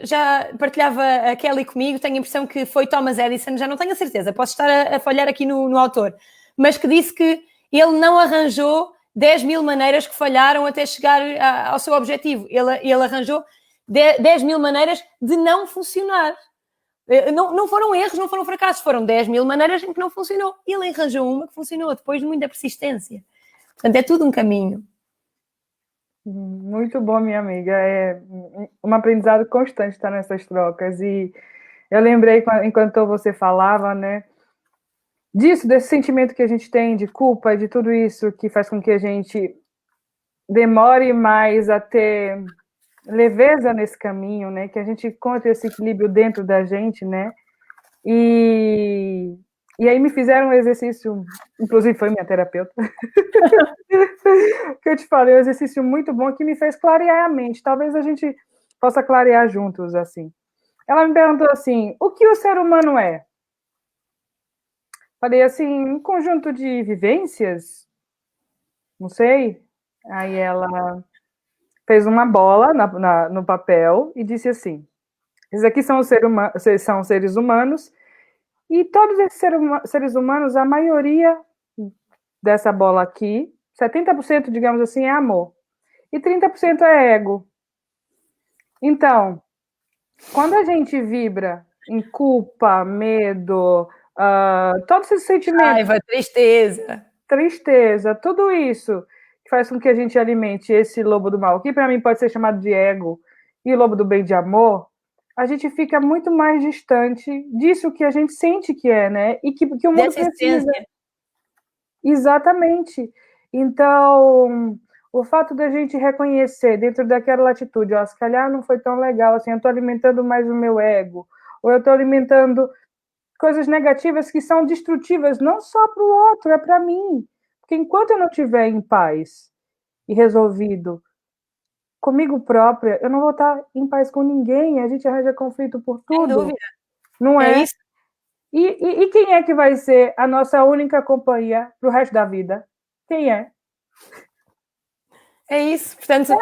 já partilhava a Kelly comigo, tenho a impressão que foi Thomas Edison, já não tenho a certeza, posso estar a falhar aqui no autor, mas que disse que ele não arranjou 10.000 maneiras que falharam até chegar ao seu objetivo. Ele arranjou 10.000 maneiras de não funcionar. Não foram erros, não foram fracassos, foram 10.000 maneiras em que não funcionou. E ele arranjou uma que funcionou depois de muita persistência. Portanto, é tudo um caminho. Muito bom, minha amiga. É um aprendizado constante estar nessas trocas. E Eu lembrei, enquanto você falava, né, disso, desse sentimento que a gente tem de culpa, de tudo isso que faz com que a gente demore mais a ter leveza nesse caminho, né, que a gente encontre esse equilíbrio dentro da gente, né, e aí me fizeram um exercício, inclusive foi minha terapeuta, que eu te falei, um exercício muito bom que me fez clarear a mente. Talvez a gente possa clarear juntos, assim. Ela me perguntou assim, o que o ser humano é? Falei assim, um conjunto de vivências? Não sei. Aí ela fez uma bola no papel e disse assim, esses aqui são são seres humanos, e todos esses seres humanos, a maioria dessa bola aqui, 70%, digamos assim, é amor. E 30% é ego. Então, quando a gente vibra em culpa, medo, todos esses sentimentos... Raiva, tristeza. Tristeza, tudo isso que faz com que a gente alimente esse lobo do mal, que para mim pode ser chamado de ego, e o lobo do bem de amor, a gente fica muito mais distante disso que a gente sente que é, né? E que o mundo Dessa precisa. essência. Exatamente. Então, o fato da gente reconhecer dentro daquela atitude, ó, se calhar não foi tão legal, assim, eu estou alimentando mais o meu ego, ou eu estou alimentando coisas negativas que são destrutivas não só para o outro, é para mim. Porque enquanto eu não estiver em paz e resolvido comigo própria, eu não vou estar em paz com ninguém, a gente arranja conflito por tudo. Sem dúvida. Não é? Isso. E quem é que vai ser a nossa única companhia para o resto da vida? Quem é? É isso. Portanto,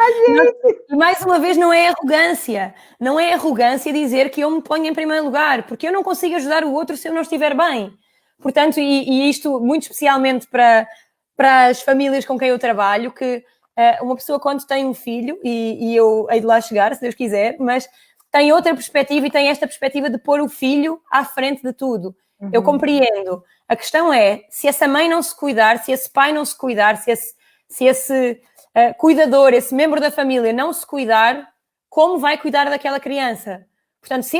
e mais uma vez, não é arrogância. Não é arrogância dizer que eu me ponho em primeiro lugar, porque eu não consigo ajudar o outro se eu não estiver bem. Portanto, e isto muito especialmente para as famílias com quem eu trabalho, que uma pessoa quando tem um filho, e eu hei de lá chegar, se Deus quiser, mas tem outra perspectiva e tem esta perspectiva de pôr o filho à frente de tudo. Uhum. Eu compreendo. A questão é, se essa mãe não se cuidar, se esse pai não se cuidar, se esse cuidador, esse membro da família não se cuidar, como vai cuidar daquela criança? Portanto, se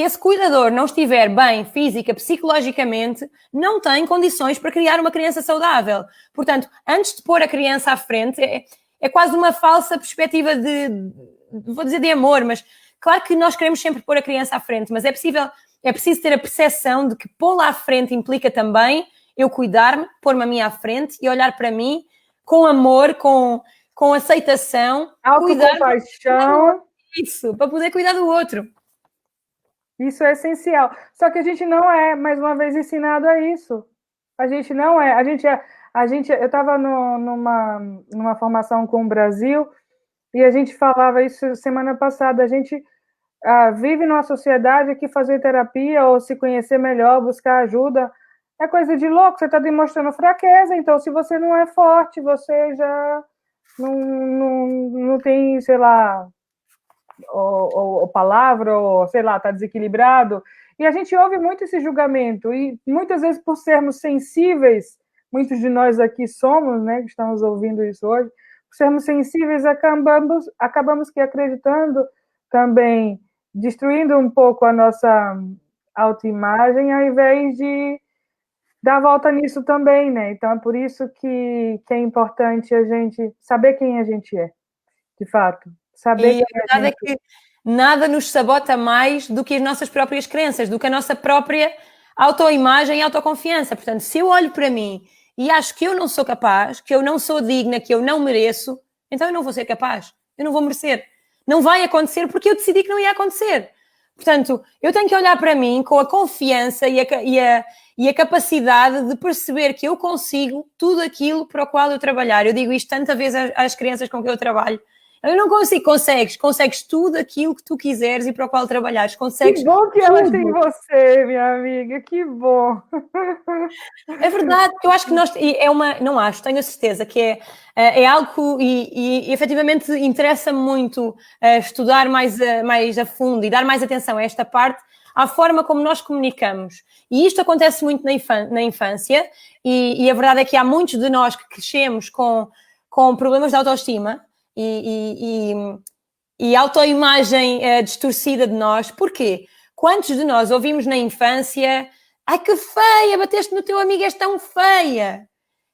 esse cuidador não estiver bem física, psicologicamente, não tem condições para criar uma criança saudável. Portanto, antes de pôr a criança à frente, é quase uma falsa perspectiva vou dizer de amor, mas claro que nós queremos sempre pôr a criança à frente, mas é preciso ter a percepção de que pô-la à frente implica também eu cuidar-me, pôr-me a mim à frente e olhar para mim com amor, com aceitação, autocompaixão. Isso, para poder cuidar do outro. Isso é essencial. Só que a gente não é, mais uma vez, ensinado a isso. A gente não é. Eu estava numa formação com o Brasil e a gente falava isso semana passada. A gente vive numa sociedade que fazer terapia ou se conhecer melhor, buscar ajuda, é coisa de louco. Você está demonstrando fraqueza. Então, se você não é forte, você já não tem, sei lá... ou palavra, ou sei lá, está desequilibrado. E a gente ouve muito esse julgamento, e muitas vezes por sermos sensíveis, muitos de nós aqui somos, né, que estamos ouvindo isso hoje, por sermos sensíveis, acabamos que acreditando também, destruindo um pouco a nossa autoimagem, ao invés de dar a volta nisso também, né? Então é por isso que é importante a gente saber quem a gente é, de fato. Saber e a verdade é que nada nos sabota mais do que as nossas próprias crenças, do que a nossa própria autoimagem e autoconfiança. Portanto, se eu olho para mim e acho que eu não sou capaz, que eu não sou digna, que eu não mereço, então eu não vou ser capaz, eu não vou merecer. Não vai acontecer porque eu decidi que não ia acontecer. Portanto, eu tenho que olhar para mim com a confiança e a capacidade de perceber que eu consigo tudo aquilo para o qual eu trabalhar. Eu digo isto tanta vez às crianças com quem eu trabalho. Eu não consigo, consegues tudo aquilo que tu quiseres e para o qual trabalhares, consegues. Que bom que elas têm você, minha amiga, que bom. É verdade, eu acho que tenho a certeza que é algo e efetivamente interessa-me muito estudar mais a fundo e dar mais atenção a esta parte, à forma como nós comunicamos. E isto acontece muito na infância e a verdade é que há muitos de nós que crescemos com problemas de autoestima e autoimagem distorcida de nós. Porquê? Quantos de nós ouvimos na infância: ai que feia, bateste no teu amigo, és tão feia?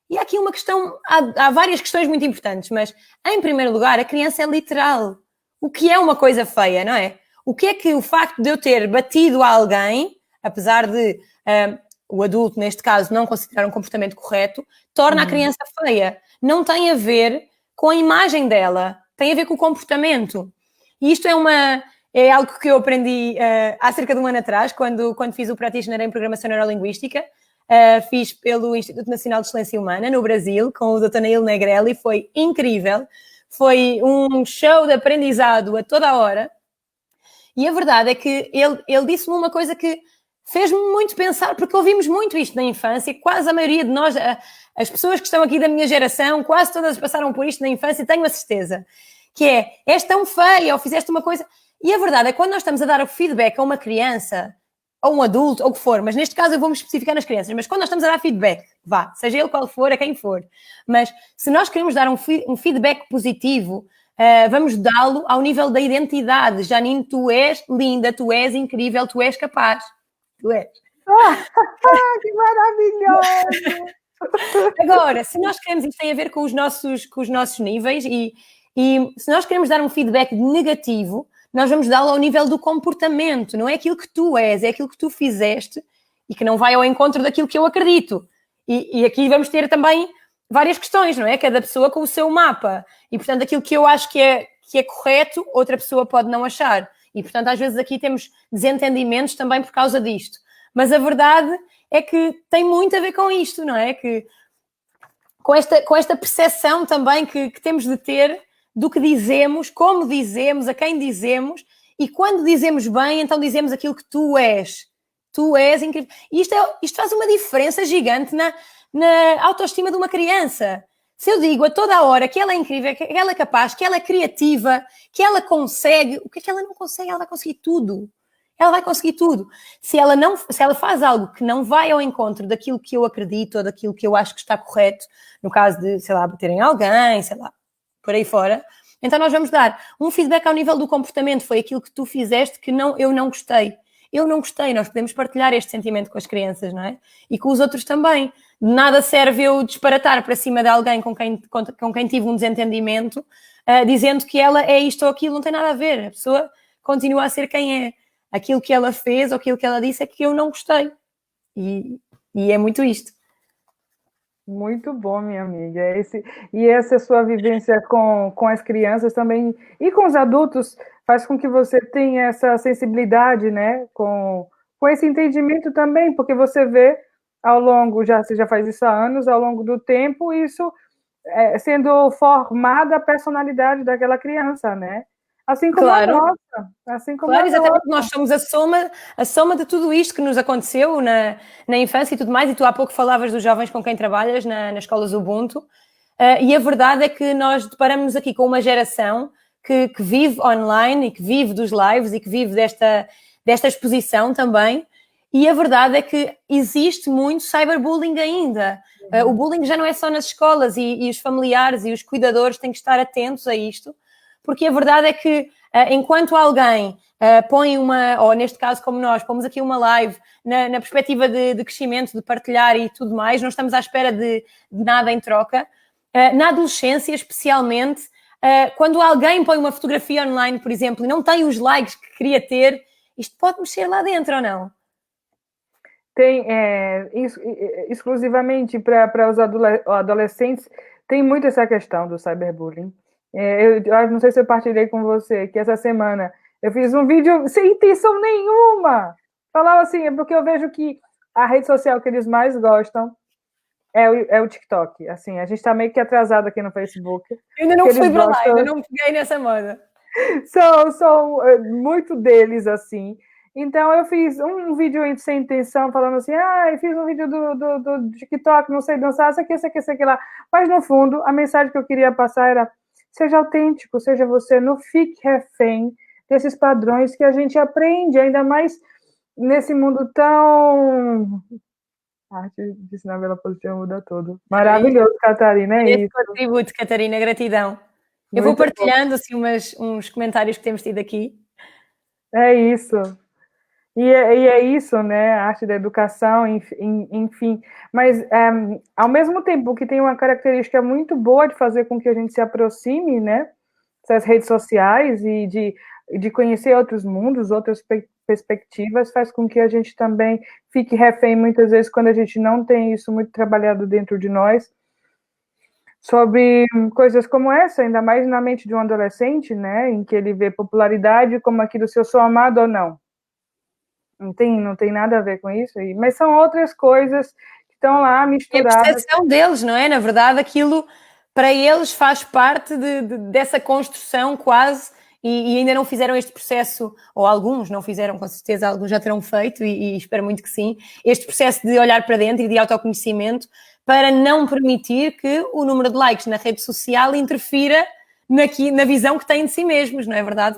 E há aqui uma questão, há várias questões muito importantes, mas em primeiro lugar a criança é literal. O que é uma coisa feia, não é? O que é que o facto de eu ter batido a alguém, apesar de o adulto, neste caso, não considerar um comportamento correto, torna a criança feia? Não tem a ver com a imagem dela, tem a ver com o comportamento. E isto é algo que eu aprendi há cerca de um ano atrás, quando fiz o Practitioner em Programação Neurolinguística. Fiz pelo Instituto Nacional de Excelência Humana, no Brasil, com o Dr. Nail Negrelli. Foi incrível. Foi um show de aprendizado a toda a hora. E a verdade é que ele disse-me uma coisa que fez-me muito pensar, porque ouvimos muito isto na infância. Quase a maioria de nós, as pessoas que estão aqui da minha geração, quase todas passaram por isto na infância, tenho a certeza. Que é, és tão feia ou fizeste uma coisa... E a verdade é que quando nós estamos a dar o feedback a uma criança, ou um adulto, ou o que for, mas neste caso eu vou-me especificar nas crianças, mas quando nós estamos a dar feedback, seja ele qual for, a quem for, mas se nós queremos dar um feedback positivo, vamos dá-lo ao nível da identidade. Janine, tu és linda, tu és incrível, tu és capaz. Tu és. Que maravilhoso! Agora, se nós queremos, isto tem a ver com os nossos níveis e se nós queremos dar um feedback negativo, nós vamos dá-lo ao nível do comportamento, não é aquilo que tu és, é aquilo que tu fizeste e que não vai ao encontro daquilo que eu acredito. E aqui vamos ter também várias questões, não é? Cada pessoa com o seu mapa. E, portanto, aquilo que eu acho que é correto, outra pessoa pode não achar. E, portanto, às vezes aqui temos desentendimentos também por causa disto. Mas a verdade é que tem muito a ver com isto, não é? Que, com esta percepção também que temos de ter do que dizemos, como dizemos, a quem dizemos, e quando dizemos bem, então dizemos aquilo que tu és. Tu és incrível. E isto faz uma diferença gigante na autoestima de uma criança. Se eu digo a toda a hora que ela é incrível, que ela é capaz, que ela é criativa, que ela consegue, o que é que ela não consegue? Ela vai conseguir tudo. Ela vai conseguir tudo. Se ela faz algo que não vai ao encontro daquilo que eu acredito ou daquilo que eu acho que está correto, no caso de, sei lá, bater em alguém, sei lá, por aí fora, então nós vamos dar um feedback ao nível do comportamento. Foi aquilo que tu fizeste que eu não gostei. Eu não gostei. Nós podemos partilhar este sentimento com as crianças, não é? E com os outros também. De nada serve eu disparatar para cima de alguém com quem tive um desentendimento, dizendo que ela é isto ou aquilo. Não tem nada a ver. A pessoa continua a ser quem é. Aquilo que ela fez ou aquilo que ela disse é que eu não gostei. E é muito isto. Muito bom, minha amiga. Essa sua vivência com as crianças também, e com os adultos, faz com que você tenha essa sensibilidade, né? Com esse entendimento também, porque você vê ao longo, você já faz isso há anos, ao longo do tempo, isso sendo formada a personalidade daquela criança, né? Assim como a nossa. Assim como claro, exatamente. Nós somos a soma de tudo isto que nos aconteceu na infância e tudo mais. E tu há pouco falavas dos jovens com quem trabalhas nas escolas Ubuntu. E a verdade é que nós deparamos aqui com uma geração que vive online e que vive dos lives e que vive desta exposição também. E a verdade é que existe muito cyberbullying ainda. O bullying já não é só nas escolas e os familiares e os cuidadores têm que estar atentos a isto. Porque a verdade é que enquanto alguém põe ou neste caso como nós, pomos aqui uma live na perspectiva de crescimento, de partilhar e tudo mais, não estamos à espera de nada em troca. Na adolescência, especialmente, quando alguém põe uma fotografia online, por exemplo, e não tem os likes que queria ter, isto pode mexer lá dentro ou não? Tem, exclusivamente para os adolescentes, tem muito essa questão do cyberbullying. Eu não sei se eu partilhei com você, que essa semana eu fiz um vídeo sem intenção nenhuma. Falava assim, é porque eu vejo que a rede social que eles mais gostam é o TikTok. Assim, a gente está meio que atrasado aqui no Facebook. Eu ainda não fui para lá, ainda não peguei nessa moda. São muito deles, assim. Então, eu fiz um vídeo sem intenção, falando assim, eu fiz um vídeo do TikTok, não sei dançar, isso aqui lá. Mas, no fundo, a mensagem que eu queria passar era: seja autêntico, seja você, não fique refém desses padrões que a gente aprende, ainda mais nesse mundo tão... A arte de ensinar pela positiva muda tudo. Maravilhoso, Catarina, é isso. Atributo, Catarina, gratidão. Eu vou partilhando assim, uns comentários que temos tido aqui. É isso. E é isso, né? A arte da educação, enfim. Mas, ao mesmo tempo que tem uma característica muito boa de fazer com que a gente se aproxime, né? Das redes sociais e de conhecer outros mundos, outras perspectivas, faz com que a gente também fique refém, muitas vezes, quando a gente não tem isso muito trabalhado dentro de nós, sobre coisas como essa, ainda mais na mente de um adolescente, né? Em que ele vê popularidade como aquilo se eu sou amado ou não. Não tem nada a ver com isso, mas são outras coisas que estão lá misturadas. É a percepção deles, não é? Na verdade, aquilo para eles faz parte dessa construção quase, e ainda não fizeram este processo, ou alguns não fizeram, com certeza, alguns já terão feito, e espero muito que sim, este processo de olhar para dentro e de autoconhecimento para não permitir que o número de likes na rede social interfira na visão que têm de si mesmos, não é verdade?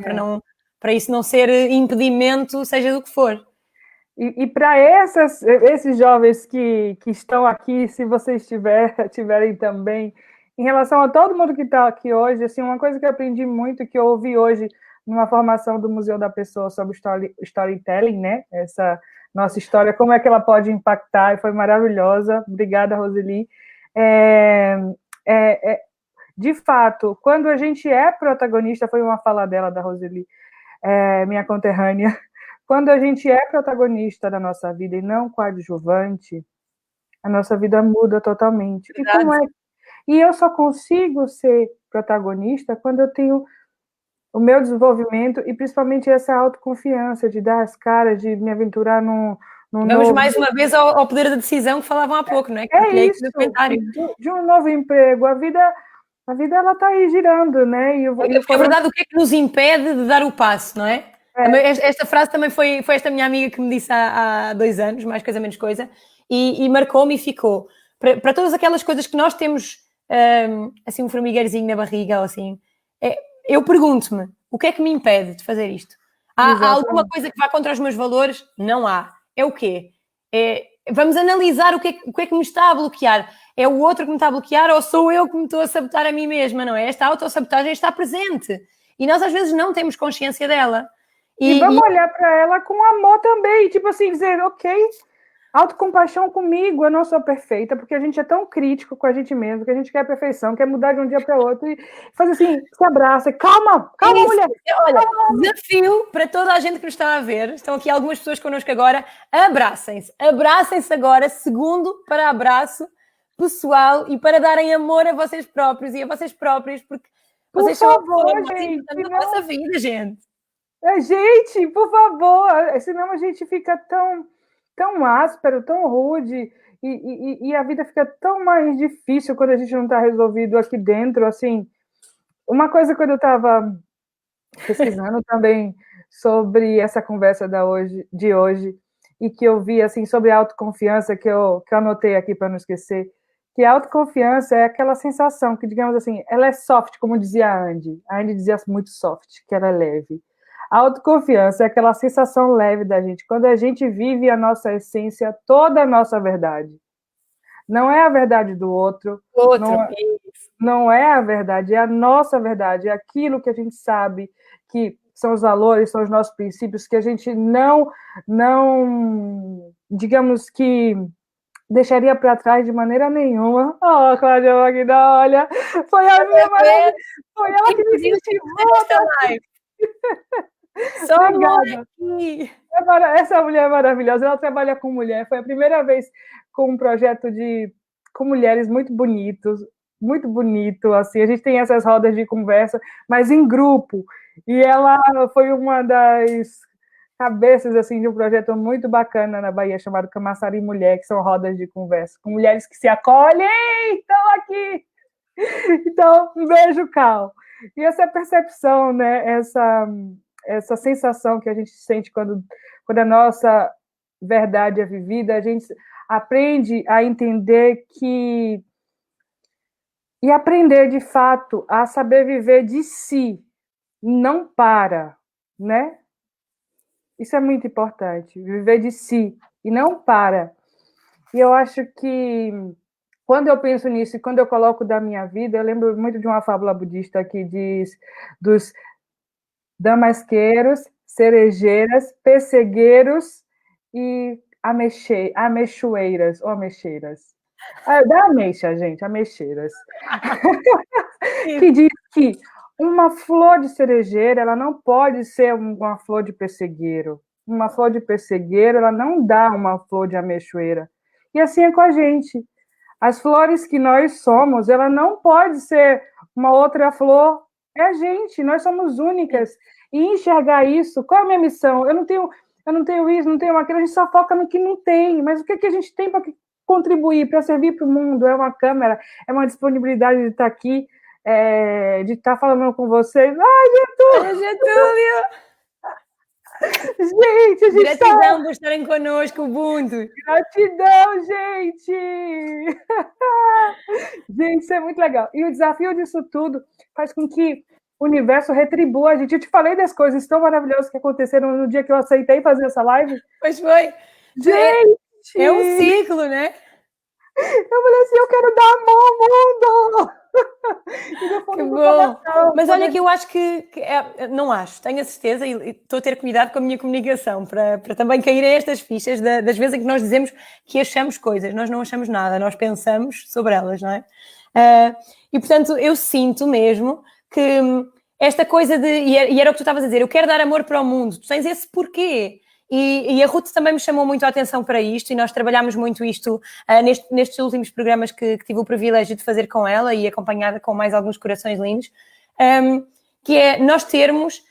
Para isso não ser impedimento, seja do que for. E para esses jovens que estão aqui, se vocês tiverem também, em relação a todo mundo que está aqui hoje, assim, uma coisa que eu aprendi muito, que eu ouvi hoje numa formação do Museu da Pessoa sobre storytelling, né? Essa nossa história, como é que ela pode impactar, e foi maravilhosa. Obrigada, Roseli. De fato, quando a gente é protagonista, foi uma fala dela, da Roseli, minha conterrânea, quando a gente é protagonista da nossa vida e não coadjuvante, a nossa vida muda totalmente. E eu só consigo ser protagonista quando eu tenho o meu desenvolvimento e principalmente essa autoconfiança de dar as caras, de me aventurar num Vamos novo... mais uma vez ao poder da decisão que falavam há pouco, não é? Isso, de um novo emprego. A vida ela está aí girando, né? Porque a verdade, o que é que nos impede de dar o passo, não é? Esta frase também foi esta minha amiga que me disse há 2 anos, mais coisa menos coisa, e marcou-me e ficou. Para todas aquelas coisas que nós temos, assim, um formigueirozinho na barriga, ou assim, eu pergunto-me, o que é que me impede de fazer isto? Há alguma coisa que vá contra os meus valores? Não há. É o quê? Vamos analisar o que é que me está a bloquear. É o outro que me está a bloquear ou sou eu que me estou a sabotar a mim mesma, não é? Esta autossabotagem está presente. E nós às vezes não temos consciência dela. E vamos olhar para ela com amor também, tipo assim, dizer, ok, autocompaixão comigo, eu não sou perfeita, porque a gente é tão crítico com a gente mesmo, que a gente quer a perfeição, quer mudar de um dia para o outro, e fazer assim, se abraça, calma, mulher! Olha, desafio para toda a gente que nos está a ver, estão aqui algumas pessoas connosco agora, abracem-se agora, segundo para abraço pessoal e para darem amor a vocês próprios e a vocês próprios, porque vocês são a pessoa mais importante da nossa vida, gente. Gente, por favor, senão a gente fica tão áspero, tão rude, e a vida fica tão mais difícil quando a gente não está resolvido aqui dentro, assim. Uma coisa, quando eu estava pesquisando também sobre essa conversa de hoje, e que eu vi, assim, sobre a autoconfiança, que eu anotei aqui para não esquecer, que a autoconfiança é aquela sensação que, digamos assim, ela é soft, como dizia a Andy. A Andy dizia muito soft, que ela é leve. A autoconfiança é aquela sensação leve da gente, quando a gente vive a nossa essência, toda a nossa verdade. Não é a verdade do outro, não é a verdade, é a nossa verdade, é aquilo que a gente sabe que são os valores, são os nossos princípios, que a gente não digamos que deixaria para trás de maneira nenhuma. Oh, Cláudia Magda, olha, foi ela que me incentivou essa live. Obrigada. Essa mulher é maravilhosa, ela trabalha com mulher, foi a primeira vez com um projeto com mulheres muito bonito, assim, a gente tem essas rodas de conversa, mas em grupo, e ela foi uma das cabeças, assim, de um projeto muito bacana na Bahia, chamado Camaçari Mulher, que são rodas de conversa, com mulheres que se acolhem, estão aqui. Então, um beijo, Cal. E essa percepção, né, essa sensação que a gente sente quando a nossa verdade é vivida, a gente aprende a entender e aprender, de fato, a saber viver de si, não para, né? Isso é muito importante, viver de si e não para. E eu acho que, quando eu penso nisso e quando eu coloco da minha vida, eu lembro muito de uma fábula budista que diz dos damasqueiros cerejeiras, pessegueiros e ameixoeiras, ou ameixeiras. Da ameixa, gente, ameixeiras. Que diz que uma flor de cerejeira, ela não pode ser uma flor de pessegueiro. Uma flor de pessegueiro, ela não dá uma flor de ameixoeira. E assim é com a gente. As flores que nós somos, ela não pode ser uma outra flor. É a gente, nós somos únicas. E enxergar isso, qual é a minha missão? Eu não tenho isso, não tenho aquilo, a gente só foca no que não tem. Mas o que, que a gente tem para contribuir, para servir para o mundo? É uma câmera, é uma disponibilidade de estar aqui, de estar falando com vocês. Ai, Getúlio! Gente, a gente Gratidão por estarem connosco, Ubuntu. Gratidão, gente! Gente, isso é muito legal. E o desafio disso tudo faz com que o universo retribua a gente. Eu te falei das coisas tão maravilhosas que aconteceram no dia que eu aceitei fazer essa live. Pois foi. Gente! É um ciclo, né? Eu falei assim, eu quero dar amor ao mundo! Que bom! Mas olha que eu acho não acho, tenho a certeza e estou a ter cuidado com a minha comunicação para também cair a estas fichas das vezes em que nós dizemos que achamos coisas, nós não achamos nada, nós pensamos sobre elas, não é? E portanto eu sinto mesmo que esta coisa e era o que tu estavas a dizer, eu quero dar amor para o mundo, tu tens esse porquê. E a Ruth também me chamou muito a atenção para isto e nós trabalhámos muito isto nestes últimos programas que tive o privilégio de fazer com ela e acompanhada com mais alguns corações lindos, que é nós termos,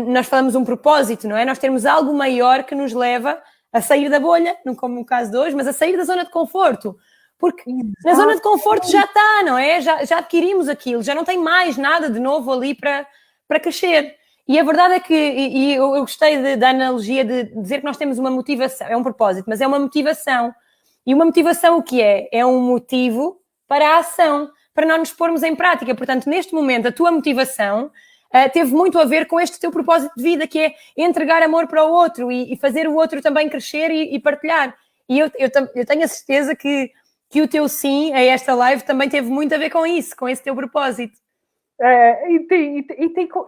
nós falamos um propósito, não é? Nós termos algo maior que nos leva a sair da bolha, não como no caso de hoje, mas a sair da zona de conforto. Porque na zona de conforto já está, não é? Já adquirimos aquilo, já não tem mais nada de novo ali para crescer. E a verdade é que, e eu gostei da analogia de dizer que nós temos uma motivação, é um propósito, mas é uma motivação. E uma motivação o que é? É um motivo para a ação, para nós nos pormos em prática. Portanto, neste momento, a tua motivação teve muito a ver com este teu propósito de vida, que é entregar amor para o outro e fazer o outro também crescer e partilhar. E eu tenho a certeza que o teu sim a esta live também teve muito a ver com isso, com esse teu propósito.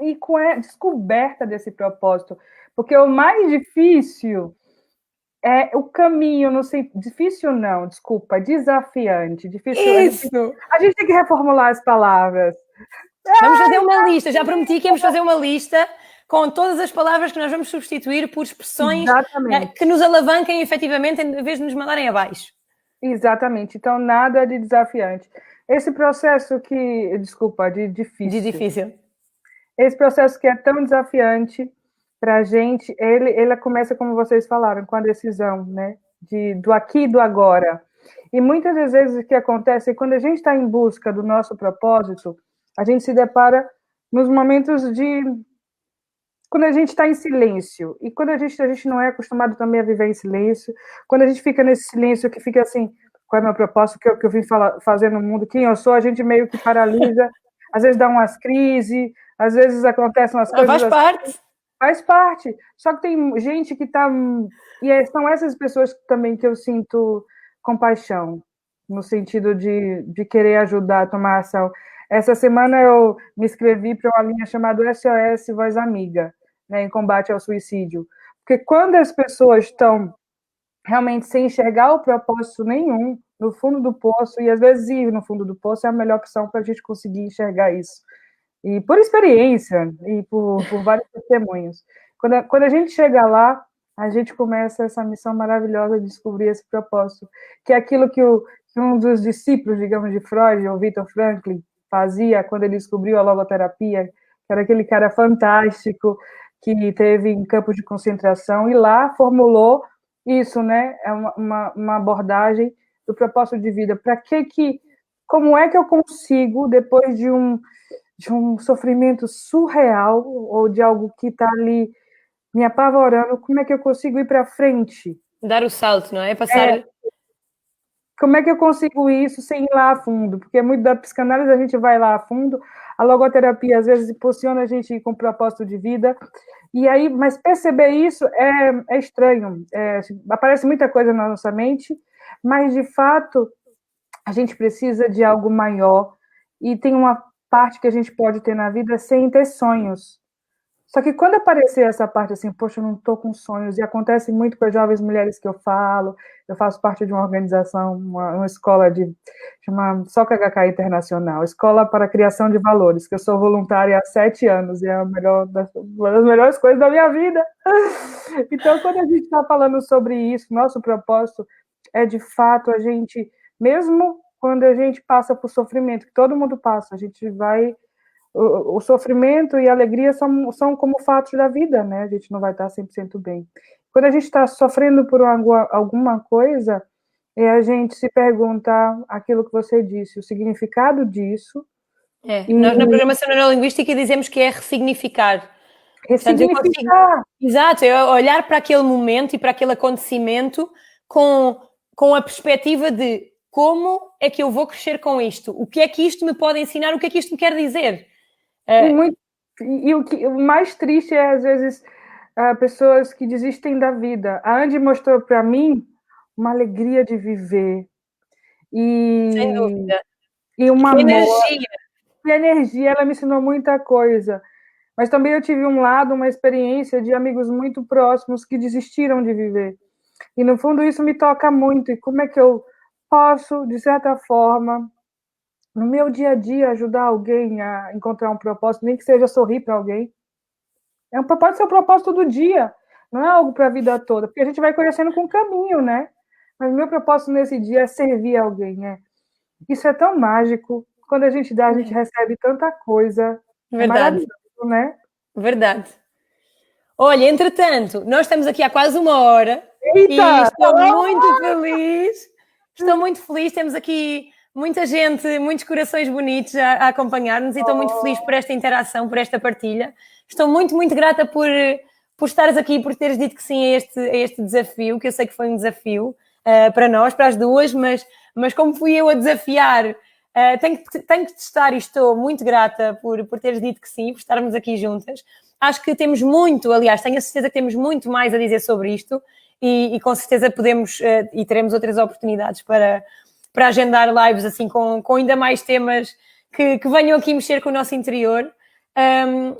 E com a descoberta desse propósito, porque o mais difícil é o caminho, não sei, difícil não, desculpa, desafiante, difícil. Isso! A gente tem que reformular as palavras. Vamos fazer uma lista, já prometi que íamos fazer uma lista com todas as palavras que nós vamos substituir por expressões que nos alavanquem efetivamente em vez de nos mandarem abaixo. Exatamente, então nada de desafiante. Esse processo de difícil. Esse processo que é tão desafiante para a gente, ele começa, como vocês falaram, com a decisão, né? Do aqui e do agora. E muitas das vezes o que acontece é quando a gente está em busca do nosso propósito, a gente se depara nos momentos quando a gente está em silêncio. E quando a gente não é acostumado também a viver em silêncio, quando a gente fica nesse silêncio que fica assim, qual é o meu propósito, o que eu vim fazer no mundo, quem eu sou, a gente meio que paralisa, às vezes dá umas crises, às vezes acontecem umas coisas... Faz parte. Só que tem gente que está... E são essas pessoas também que eu sinto compaixão, no sentido de querer ajudar a tomar ação. Essa semana eu me inscrevi para uma linha chamada SOS Voz Amiga, né, em combate ao suicídio. Porque quando as pessoas estão realmente sem enxergar o propósito nenhum, no fundo do poço, e às vezes ir no fundo do poço é a melhor opção para a gente conseguir enxergar isso. E por experiência, e por vários testemunhos. Quando a gente chega lá, a gente começa essa missão maravilhosa de descobrir esse propósito, que é aquilo que um dos discípulos, digamos, de Freud, o Viktor Frankl, fazia quando ele descobriu a logoterapia, que era aquele cara fantástico que teve em campos de concentração, e lá formulou isso, né? É uma abordagem do propósito de vida. Como é que eu consigo, depois de um sofrimento surreal, ou de algo que está ali me apavorando, como é que eu consigo ir para frente? Dar o salto, não é? Passar... Como é que eu consigo isso sem ir lá a fundo? Porque muito da psicanálise a gente vai lá a fundo, a logoterapia às vezes impulsiona a gente ir com propósito de vida, e aí, mas perceber isso é estranho. Aparece muita coisa na nossa mente, mas de fato a gente precisa de algo maior, e tem uma parte que a gente pode ter na vida sem ter sonhos. Só que quando aparecer essa parte assim, poxa, eu não estou com sonhos, e acontece muito com as jovens mulheres que eu faço parte de uma organização, uma escola chama Soca HK Internacional, Escola para a Criação de Valores, que eu sou voluntária há 7 anos, e é uma das melhores coisas da minha vida. Então, quando a gente está falando sobre isso, nosso propósito é, de fato, a gente, mesmo quando a gente passa por sofrimento, que todo mundo passa, a gente vai... O sofrimento e a alegria são como fatos da vida, né? A gente não vai estar 100% bem. Quando a gente está sofrendo por alguma coisa, a gente se pergunta aquilo que você disse, o significado disso. Nós na programação neurolinguística dizemos que é ressignificar. Ressignificar. Exato, é olhar para aquele momento e para aquele acontecimento com a perspectiva de como é que eu vou crescer com isto, o que é que isto me pode ensinar, o que é que isto me quer dizer. O mais triste é, às vezes, pessoas que desistem da vida. A Andy mostrou para mim uma alegria de viver. Sem dúvida. E uma energia. E energia, ela me ensinou muita coisa. Mas também eu tive uma experiência de amigos muito próximos que desistiram de viver. E, no fundo, isso me toca muito. E como é que eu posso, de certa forma, no meu dia a dia, ajudar alguém a encontrar um propósito, nem que seja sorrir para alguém? Pode ser o propósito do dia, não é algo para a vida toda, porque a gente vai conhecendo com o caminho, né? Mas meu propósito nesse dia é servir alguém, né? Isso é tão mágico. Quando a gente dá, a gente recebe tanta coisa. Verdade. É maravilhoso, né? Verdade. Olha, entretanto, nós estamos aqui há quase 1 hora. Eita! E estou muito feliz. Estou muito feliz. Temos aqui muita gente, muitos corações bonitos a acompanhar-nos e estou muito feliz por esta interação, por esta partilha. Estou muito, muito grata por estares aqui, por teres dito que sim a este desafio, que eu sei que foi um desafio para nós, para as duas, mas como fui eu a desafiar, tenho que testar e estou muito grata por teres dito que sim, por estarmos aqui juntas. Acho que temos muito, aliás, tenho a certeza que temos muito mais a dizer sobre isto e com certeza podemos e teremos outras oportunidades para agendar lives assim com ainda mais temas que venham aqui mexer com o nosso interior.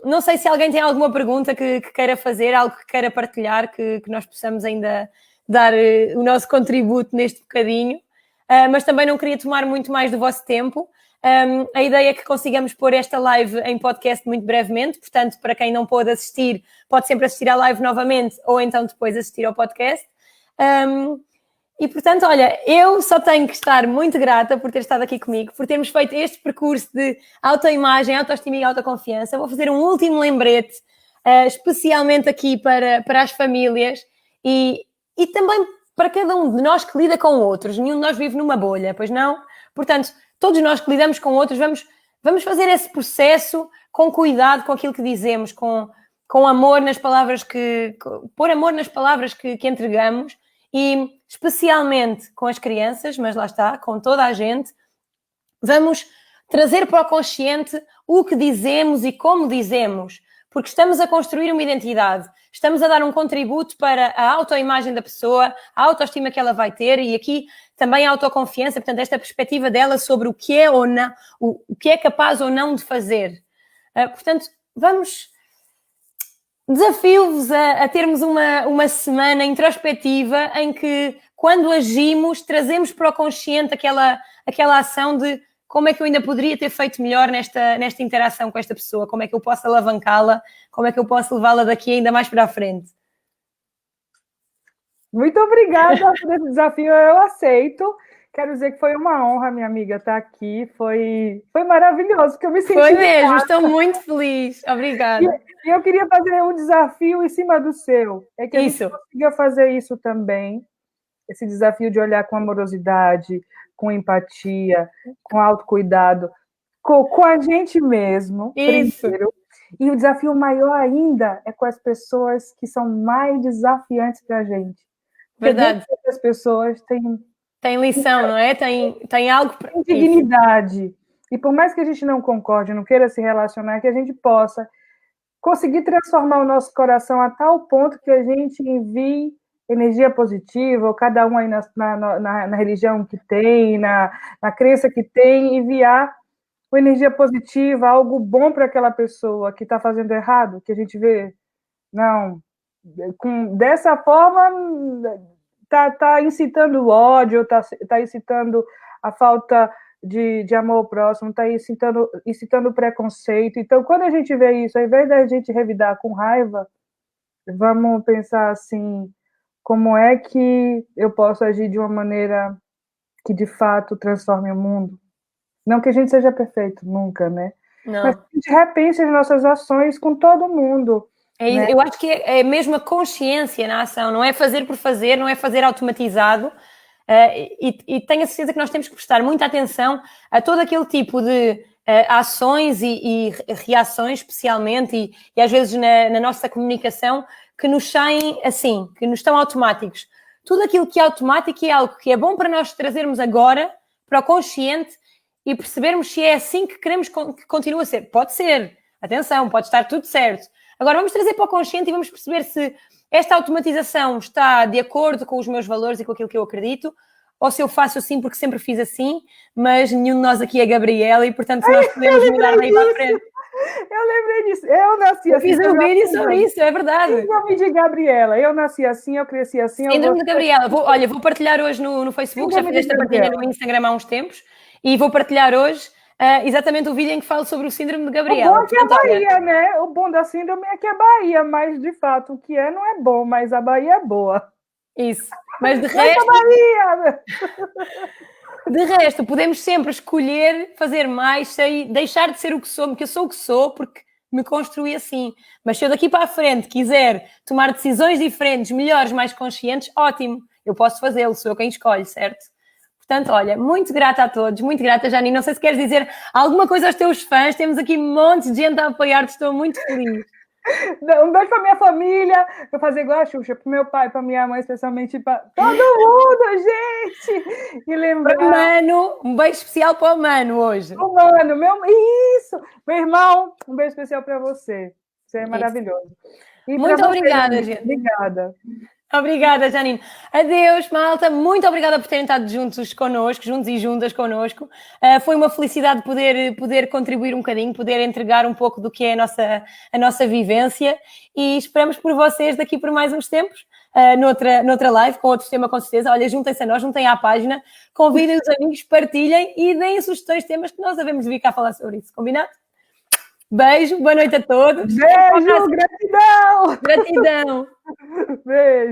Não sei se alguém tem alguma pergunta que queira fazer, algo que queira partilhar, que nós possamos ainda dar o nosso contributo neste bocadinho, mas também não queria tomar muito mais do vosso tempo. A ideia é que consigamos pôr esta live em podcast muito brevemente, portanto, para quem não pôde assistir, pode sempre assistir à live novamente ou então depois assistir ao podcast. E, portanto, olha, eu só tenho que estar muito grata por ter estado aqui comigo, por termos feito este percurso de autoimagem, autoestima e autoconfiança. Vou fazer um último lembrete, especialmente aqui para as famílias e também para cada um de nós que lida com outros. Nenhum de nós vive numa bolha, pois não? Portanto, todos nós que lidamos com outros, vamos fazer esse processo com cuidado com aquilo que dizemos, com amor nas palavras pôr amor nas palavras que entregamos e especialmente com as crianças, mas lá está, com toda a gente, vamos trazer para o consciente o que dizemos e como dizemos, porque estamos a construir uma identidade, estamos a dar um contributo para a autoimagem da pessoa, a autoestima que ela vai ter e aqui também a autoconfiança, portanto, esta perspectiva dela sobre o que é ou não, o que é capaz ou não de fazer. Portanto, desafio-vos a termos uma semana introspectiva em que, quando agimos, trazemos para o consciente aquela ação de como é que eu ainda poderia ter feito melhor nesta interação com esta pessoa, como é que eu posso alavancá-la, como é que eu posso levá-la daqui ainda mais para a frente. Muito obrigada por esse desafio, eu aceito. Quero dizer que foi uma honra, minha amiga, estar aqui. Foi maravilhoso, que eu me senti... Foi mesmo, estou muito feliz. Obrigada. E eu queria fazer um desafio em cima do seu. É que a gente consiga fazer isso também, esse desafio de olhar com amorosidade, com empatia, com autocuidado, com a gente mesmo, primeiro. E o desafio maior ainda é com as pessoas que são mais desafiantes para a gente. Verdade. Porque as pessoas têm lição, não é? Tem algo... Tem dignidade. E por mais que a gente não concorde, não queira se relacionar, que a gente possa conseguir transformar o nosso coração a tal ponto que a gente envie energia positiva, ou cada um aí na religião que tem, na crença que tem, enviar uma energia positiva, algo bom para aquela pessoa que está fazendo errado, que a gente vê, não, dessa forma tá incitando o ódio, tá incitando a falta de amor ao próximo, está incitando o preconceito. Então, quando a gente vê isso, ao invés da gente revidar com raiva, vamos pensar assim, como é que eu posso agir de uma maneira que, de fato, transforme o mundo? Não que a gente seja perfeito, nunca, né? Não. Mas que a gente repense as nossas ações com todo mundo. Né? Eu acho que é mesmo a consciência na ação, não é fazer por fazer, não é fazer automatizado. E tenho a certeza que nós temos que prestar muita atenção a todo aquele tipo de ações e reações, especialmente, e às vezes na nossa comunicação, que nos saem assim, que nos estão automáticos. Tudo aquilo que é automático é algo que é bom para nós trazermos agora para o consciente e percebermos se é assim que queremos que continue a ser. Pode ser, atenção, pode estar tudo certo. Agora vamos trazer para o consciente e vamos perceber se esta automatização está de acordo com os meus valores e com aquilo que eu acredito, ou se eu faço assim porque sempre fiz assim, mas nenhum de nós aqui é Gabriela e, portanto, nós podemos mudar daí para a frente. Eu lembrei disso. Eu nasci assim. Eu fiz um vídeo sobre isso, é verdade. Síndrome de Gabriela. Eu nasci assim, eu cresci assim. Síndrome de Gabriela. Vou partilhar hoje no Facebook, já fiz esta partilha no Instagram há uns tempos, e vou partilhar hoje exatamente o vídeo em que falo sobre o síndrome de Gabriela. O bom é que é a Bahia, né? O bom da síndrome é que é a Bahia, mas de fato o que é não é bom, mas a Bahia é boa. Isso. Mas de resto, Bahia! De resto, podemos sempre escolher fazer mais, deixar de ser o que sou, porque eu sou o que sou, porque me construí assim. Mas se eu daqui para a frente quiser tomar decisões diferentes, melhores, mais conscientes, ótimo. Eu posso fazê-lo, sou eu quem escolhe, certo? Portanto, olha, muito grata a todos, muito grata, Janine. Não sei se queres dizer alguma coisa aos teus fãs. Temos aqui montes de gente a apoiar-te, estou muito feliz. Um beijo para minha família, para fazer igual a Xuxa, para meu pai, para minha mãe, especialmente para todo mundo, gente! E lembrar... Para o Mano, um beijo especial para o Mano hoje. O Mano, isso! Meu irmão, um beijo especial para você. Você é maravilhoso. E muito obrigada, você, gente. Obrigada. Obrigada, Janine. Adeus, malta. Muito obrigada por terem estado juntos connosco, juntos e juntas connosco. Foi uma felicidade poder contribuir um bocadinho, poder entregar um pouco do que é a nossa vivência e esperamos por vocês daqui por mais uns tempos, noutra live, com outro tema com certeza. Olha, juntem-se a nós, juntem à página, convidem os amigos, partilhem e deem sugestões de temas que nós devemos vir cá falar sobre isso. Combinado? Beijo, boa noite a todos. Beijo, gratidão! Gratidão. Beijo.